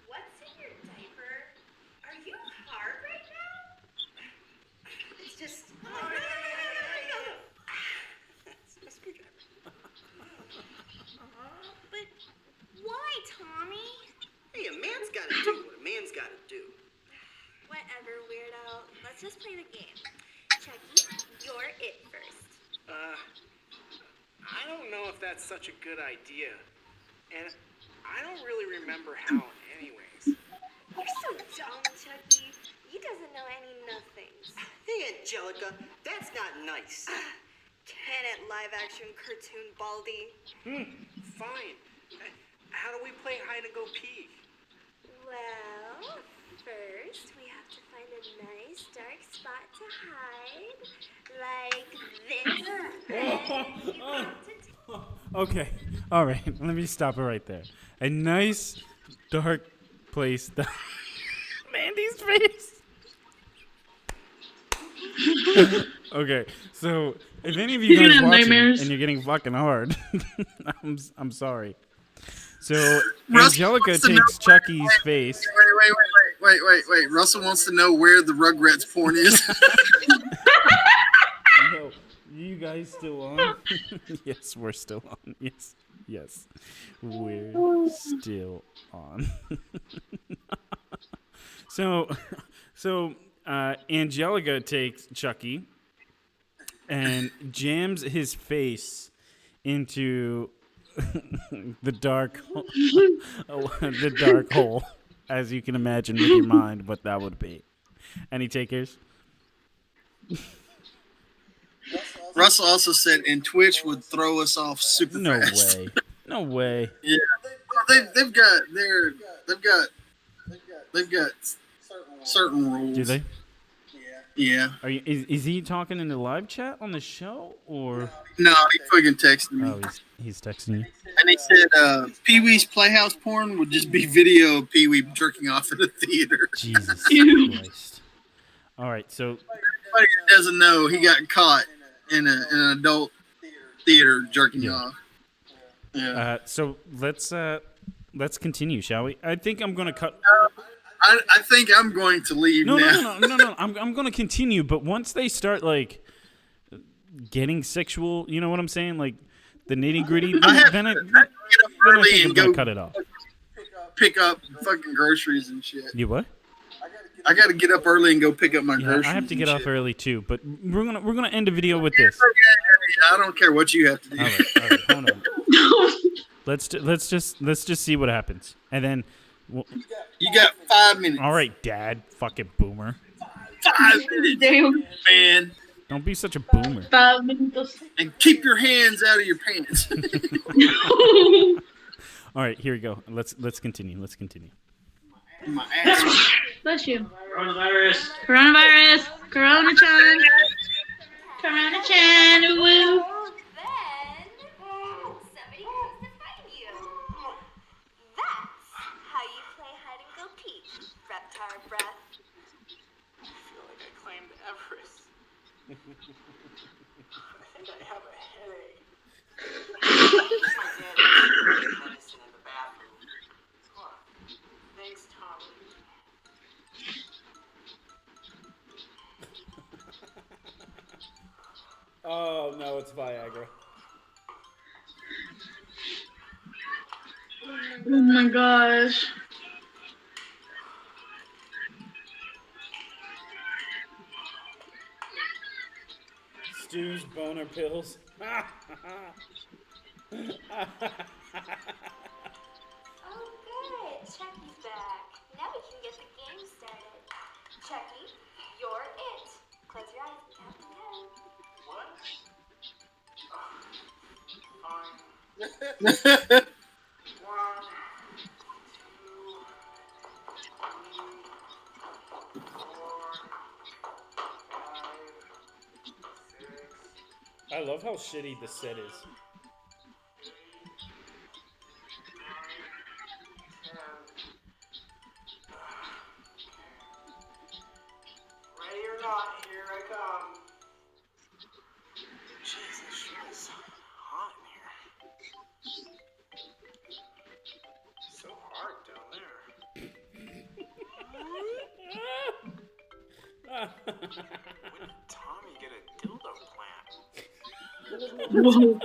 what's in your diaper? Are you hard right now? It's just. No. It's a screwdriver. But why, Tommy? Hey, a man's gotta do what a man's gotta do. Whatever, weirdo. Let's just play the game. Chucky, you're it first. I don't know if that's such a good idea. And I don't really remember how anyways. You're so dumb, Chucky. He doesn't know any nothings. Hey, Angelica, that's not nice. Can it live action cartoon Baldy? Fine. How do we play hide and go peek? Well, first we have to find a nice dark spot to hide. Like this. Okay, all right. Let me stop it right there. A nice dark place. Mandy's face. Okay, so if any of you You're guys gonna have watching nightmares. and you're getting fucking hard, I'm sorry. So Russell Angelica wants to know takes Chucky's face. Wait. Russell wants to know where the Rugrats porn is. You guys still on? Yes, we're still on. Yes, we're still on. So, Angelica takes Chucky and jams his face into the dark, the dark hole, as you can imagine with your mind what that would be. Any takers? Russell also said, and Twitch would throw us off super No fast. way. No way. Yeah, they've got certain rules. Do they? Yeah. Is he talking in the live chat on the show or? No, he fucking texted me. Oh, he's texting you. And he said Pee Wee's Playhouse porn would just be video of Pee Wee jerking off in a theater. Jesus Christ. All right, so Everybody that doesn't know, he got caught in an adult theater jerking off. Yeah. So let's continue, shall we? I think I'm gonna cut. I think I'm going to leave now. No. I'm gonna continue, but once they start like getting sexual, you know what I'm saying? Like the nitty gritty. Then I get up think early I'm and gonna go cut it off. pick up fucking groceries and shit. You what? I got to get up early and go pick up my Yeah, groceries. I have to get and off shit. early too, but we're gonna end the video with this. I don't care what you have to do. All right, hold on. Let's just see what happens, and then. You got 5 minutes. All right, Dad, fucking boomer. 5 minutes, Damn. man. Don't be such a boomer. 5 minutos. And keep your hands out of your pants. All right, here we go. Let's continue. My ass. Bless you. Coronavirus. Corona-chan. Corona-chan. Woo. Oh, then somebody comes to find you. That's how you play hide and go peek, reptar breath. I feel like I claimed Everest. I think I have a headache. My dad has medicine in the bathroom. Huh. Thanks, Tommy. Oh no, it's Viagra. Oh my gosh. Stu's boner pills. Oh, good. Chucky's back. Now we can get the game started. Chucky, you're it. Close your eyes and count to 10. What? Fine. 1, 2, 3, 4, 5, 6. I love how shitty the set is. Ready or not, here I come. Jeez, this shit is hot in here. So hard down there. When did Tommy get a dildo plant? Whoa.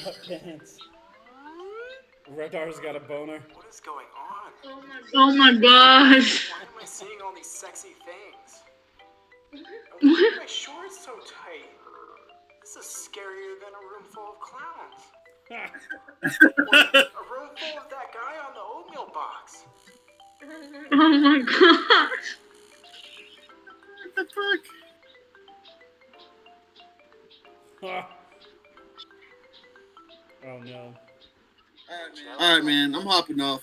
Oh, Pants. Radar's got a boner. what is going on? Oh my gosh. Why am I seeing all these sexy things? And why are my shorts so tight? This is scarier than a room full of clowns. A room full of that guy on the oatmeal box. Oh my gosh. What the fuck? Oh no. All right, man. I'm hopping off.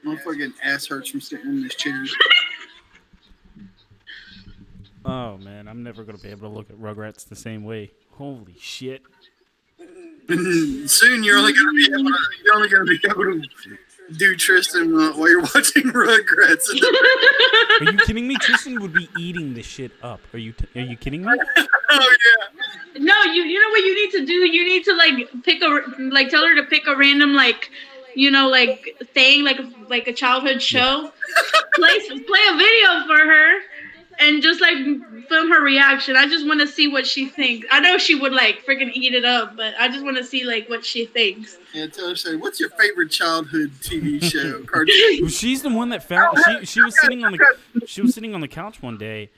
My fucking ass hurts from sitting in this chair. Oh man, I'm never gonna be able to look at Rugrats the same way. Holy shit. Soon you're only gonna be able to do Tristan while you're watching Rugrats. Are you kidding me? Tristan would be eating this shit up. Are you kidding me? Oh yeah. No, you know what you need to do? You need to tell her to pick a random thing like a childhood show. Play a video for her and just like film her reaction. I just want to see what she thinks. I know she would like freaking eat it up, but I just want to see like what she thinks. Yeah, tell her, say, what's your favorite childhood TV show, cartoon? Well, she's the one that found. She was sitting on the couch one day,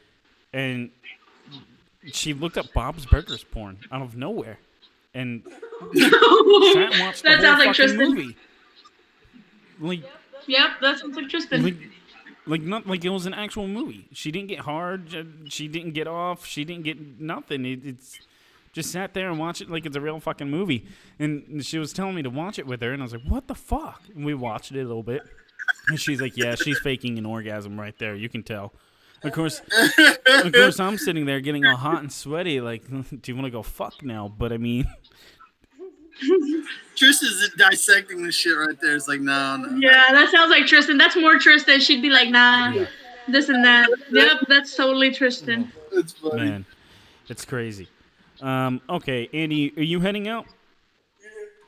and she looked up Bob's Burgers porn out of nowhere, and sat and watched the That whole sounds like fucking Tristan. movie. Like, Yep, that sounds like Tristan. like not like it was an actual movie. She didn't get hard. She didn't get off. She didn't get nothing. It's just sat there and watched it like it's a real fucking movie. And she was telling me to watch it with her, and I was like, "What the fuck?" And we watched it a little bit, and she's like, "Yeah, she's faking an orgasm right there. You can tell." Of course, I'm sitting there getting all hot and sweaty. Like, do you want to go fuck now? But I mean, Tristan's dissecting this shit right there. It's like, no. Yeah, that sounds like Tristan. That's more Tristan. She'd be like, nah, yeah, this and that. Yep, that's totally Tristan. It's funny. man, it's crazy. Okay, Andy, are you heading out?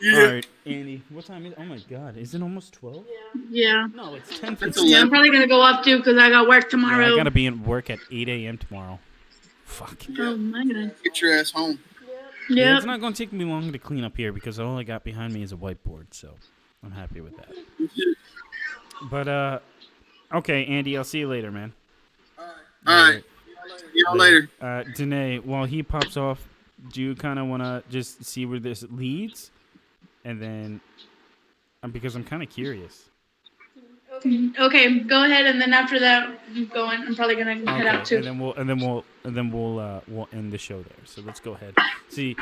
Yeah. All right, Andy. What time is it? Oh my God, is it almost 12? Yeah. No, it's 10. Yeah, I'm probably going to go up too because I got work tomorrow. Yeah, I gotta be at work at 8 a.m. tomorrow. Fuck. Oh my God. Get your ass home. Yeah, Yep. it's not gonna take me long to clean up here because all I got behind me is a whiteboard, so I'm happy with that. But okay, Andy, I'll see you later, man. All right. See y'all later. Danae, while he pops off, do you kind of want to just see where this leads, and then because I'm kind of curious. Okay, go ahead, and then after that, I'm going. I'm probably gonna head out too. And then we'll end the show there. So let's go ahead. See,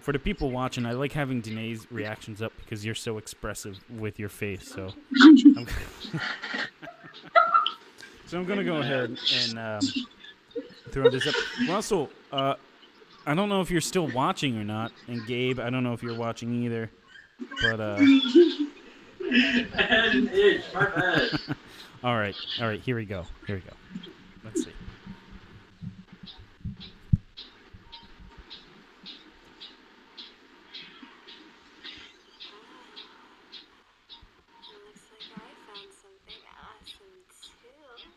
for the people watching, I like having Danae's reactions up because you're so expressive with your face. So, I'm gonna go ahead and throw this up. Russell, I don't know if you're still watching or not, and Gabe, I don't know if you're watching either, but I had an itch. My bad. all right, here we go. Let's see. Looks like I found something awesome too.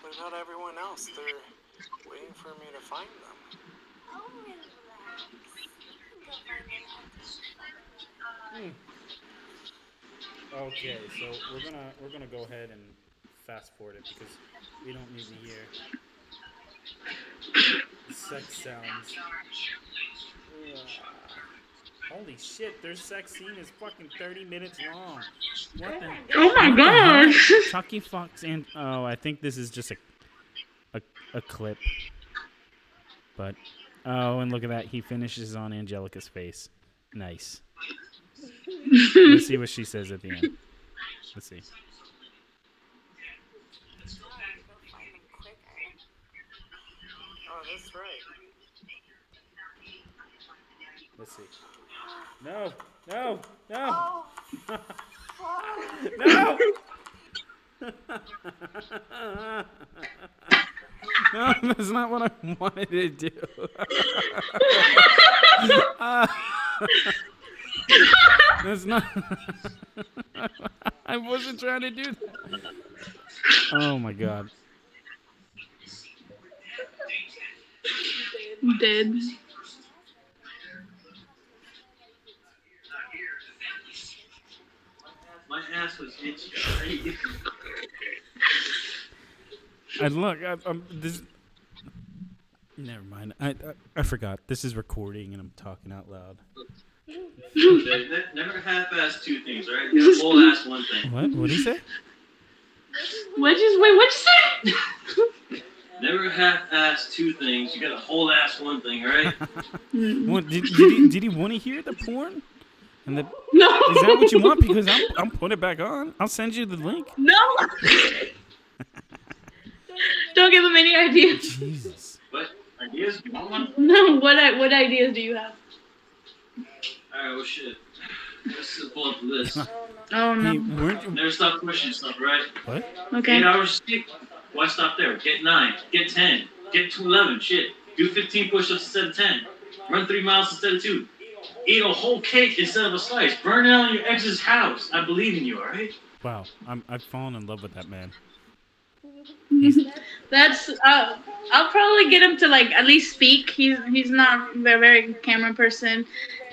But not everyone else. They're waiting for me to find them. Oh, relax. Go find them after. Okay, so we're gonna go ahead and fast forward it because we don't need to hear sex sounds. Holy shit, their sex scene is fucking 30 minutes long. What the? Oh my gosh. Chucky fucks and I think this is just a clip. But and look at that, he finishes on Angelica's face. Nice. Let's see what she says at the end. Let's see. Go find them quicker. Oh, that's right. Let's see. No. No. Oh, No, that's not what I wanted to do. That's not. I wasn't trying to do that. Oh my God. Dead. My ass was itchy. And look, this. Never mind. I forgot. This is recording, and I'm talking out loud. Never half-ass two things, right? You gotta full-ass one thing. What? What did he say? What'd you say? Never half-ass two things. You gotta whole-ass one thing, all right? What did he want to hear the porn? And the No. is that what you want? Because I'm putting it back on. I'll send you the link. No. Don't give him any ideas. Jesus. What? Ideas? You want one? No. What ideas do you have? Alright, well, shit. Let's pull up the list. Oh Hey, no. weren't you, Never stop pushing stuff, right? what? 8 Okay. hours sleep. Why stop there? Get 9. Get 10. Get to 11. Shit. Do 15 push-ups instead of 10. Run 3 miles instead of 2. Eat a whole cake instead of a slice. Burn it out in your ex's house. I believe in you, alright? Wow, I've fallen in love with that man. He's That's I'll probably get him to like at least speak. He's not a very camera person.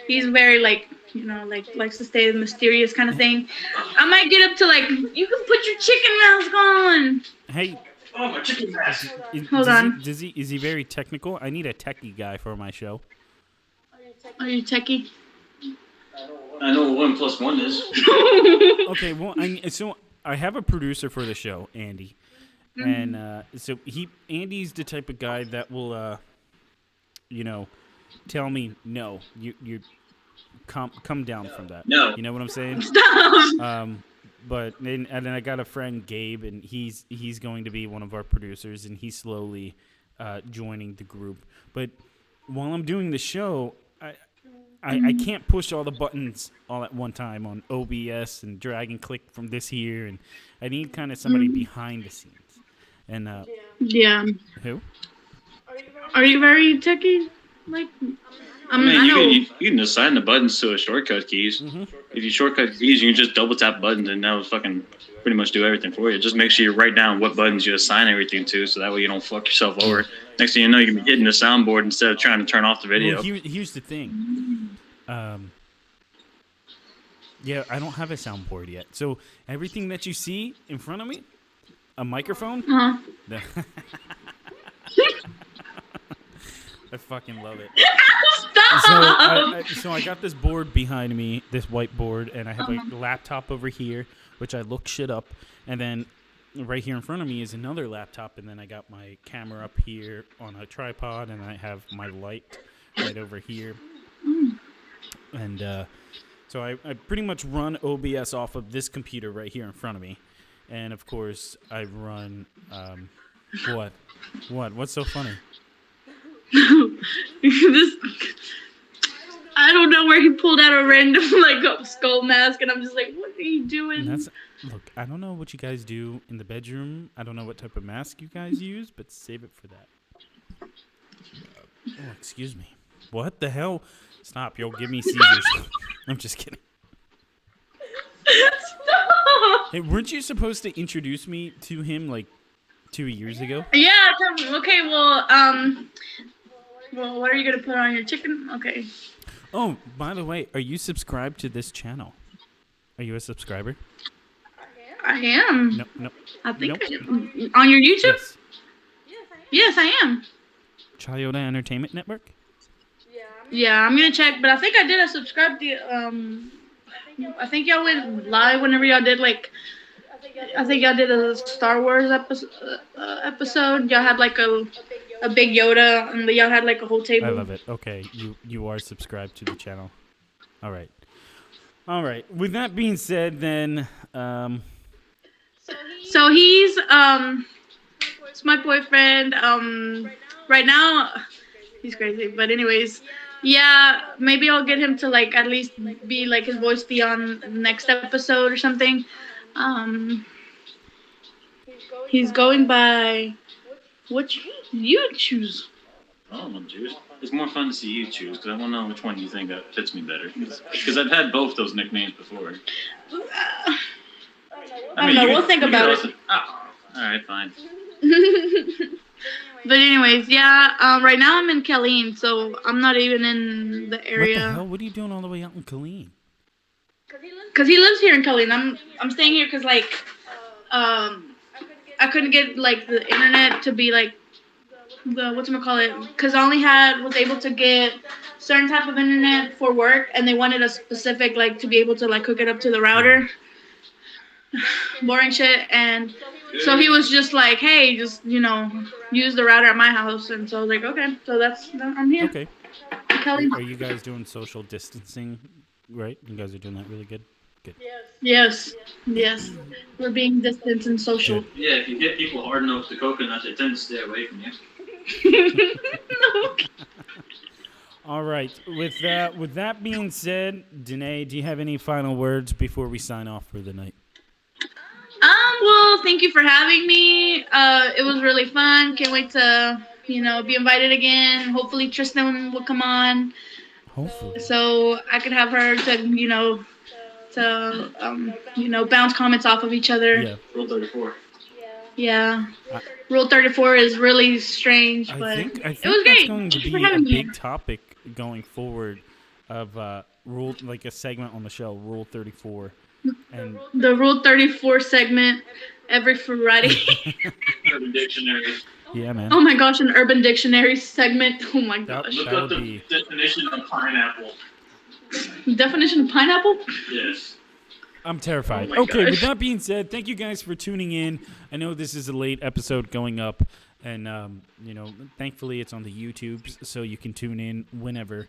He's very like like likes to stay mysterious kind of thing. I might get him to like you can put your chicken mask on. hey. Oh, my chicken breast. Hold on. Is he very technical? I need a techie guy for my show. Are you techie? I know what 1 + 1 is. Okay, well, so I have a producer for the show, Andy, and so Andy's the type of guy that will, tell me no, you come down from that. No. You know what I'm saying? Stop. But and then I got a friend Gabe, and he's going to be one of our producers, and he's slowly joining the group. But while I'm doing the show, I can't push all the buttons all at one time on OBS and drag and click from this here, and I need kind of somebody behind the scenes. And Yeah. who? Are you very techie? Like, I I mean, know. you can assign the buttons to a shortcut keys. If you shortcut keys, you can just double tap buttons, and that'll fucking pretty much do everything for you. Just make sure you write down what buttons you assign everything to, so that way you don't fuck yourself over. Next thing you know, you can be hitting the soundboard instead of trying to turn off the video. Well, here's the thing. Yeah, I don't have a soundboard yet. So everything that you see in front of me, a microphone. I fucking love it. Stop. So I got this board behind me, this whiteboard, and I have a laptop over here, which I look shit up, and then right here in front of me is another laptop, and then I got my camera up here on a tripod, and I have my light right over here, and so I pretty much run OBS off of this computer right here in front of me, and of course I run what's so funny? This, I don't know where he pulled out a random like a skull mask, and I'm just like, what are you doing? Look, I don't know what you guys do in the bedroom. I don't know what type of mask you guys use, but save it for that. Oh, excuse me. What the hell? Stop! You'll give me seizures. I'm just kidding. Stop. Hey, weren't you supposed to introduce me to him like 2 years ago? Yeah. Okay. Well, what are you gonna put on your chicken? Okay. Oh, by the way, are you subscribed to this channel? Are you a subscriber? I am. No. I think Nope. On your YouTube. Yes. Yes, I am. Chioda Entertainment Network? Yeah, I'm gonna check, but I think I did. I subscribed to. I think y'all went live whenever y'all did like. I think y'all did a Star Wars episode. Y'all had like a big Yoda, and y'all had like a whole table. I love it. Okay, you are subscribed to the channel. All right. With that being said, then. So he's it's my boyfriend. Right now, he's crazy. But anyways, yeah, maybe I'll get him to like at least be like his voice be on the next episode or something. He's going by what you choose. I don't know, choose. It's more fun to see you choose, because I want to know which one you think that fits me better. Because I've had both those nicknames before. I don't know. We'll think about it. Oh, all right, fine. But anyways, yeah. Right now I'm in Killeen, so I'm not even in the area. What the hell? What are you doing all the way out in Killeen? Cause he lives here in Killeen. I'm staying here because like, I couldn't get like the internet to be like the whatchamacallit, because I only was able to get certain type of internet for work, and they wanted a specific like to be able to like hook it up to the router. Boring shit. And so he was just like, hey, just use the router at my house. And so I was like, okay, so I'm here. Okay. Kelly. Are you guys doing social distancing? Right? You guys are doing that really good? Good. Yes. We're being distant and social. Yeah, if you hit people hard enough with the coconut, they tend to stay away from you. No. All right. With that being said, Danae, do you have any final words before we sign off for the night? Well, thank you for having me. It was really fun. Can't wait to, be invited again. Hopefully Tristan will come on. Hopefully. So I could have her to, bounce comments off of each other. Yeah. Rule 34. Yeah. Rule 34 is really strange, I but think it was that's great. going to Thank you for be a having me. big topic going forward of rule, like a segment on the show, Rule 34. And The Rule 34 segment every Friday. Urban Dictionary. yeah, man. Oh my gosh, an Urban Dictionary segment. Oh my gosh. Look That up would the be- definition of pineapple. Definition of pineapple? Yes. I'm terrified. Oh my Okay, gosh. with that being said, thank you guys for tuning in. I know this is a late episode going up, and thankfully it's on the YouTubes, so you can tune in whenever.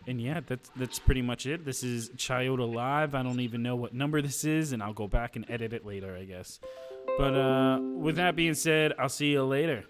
And yeah, that's pretty much it. This is ChiodoLive. I don't even know what number this is, and I'll go back and edit it later, I guess. But with that being said, I'll see you later.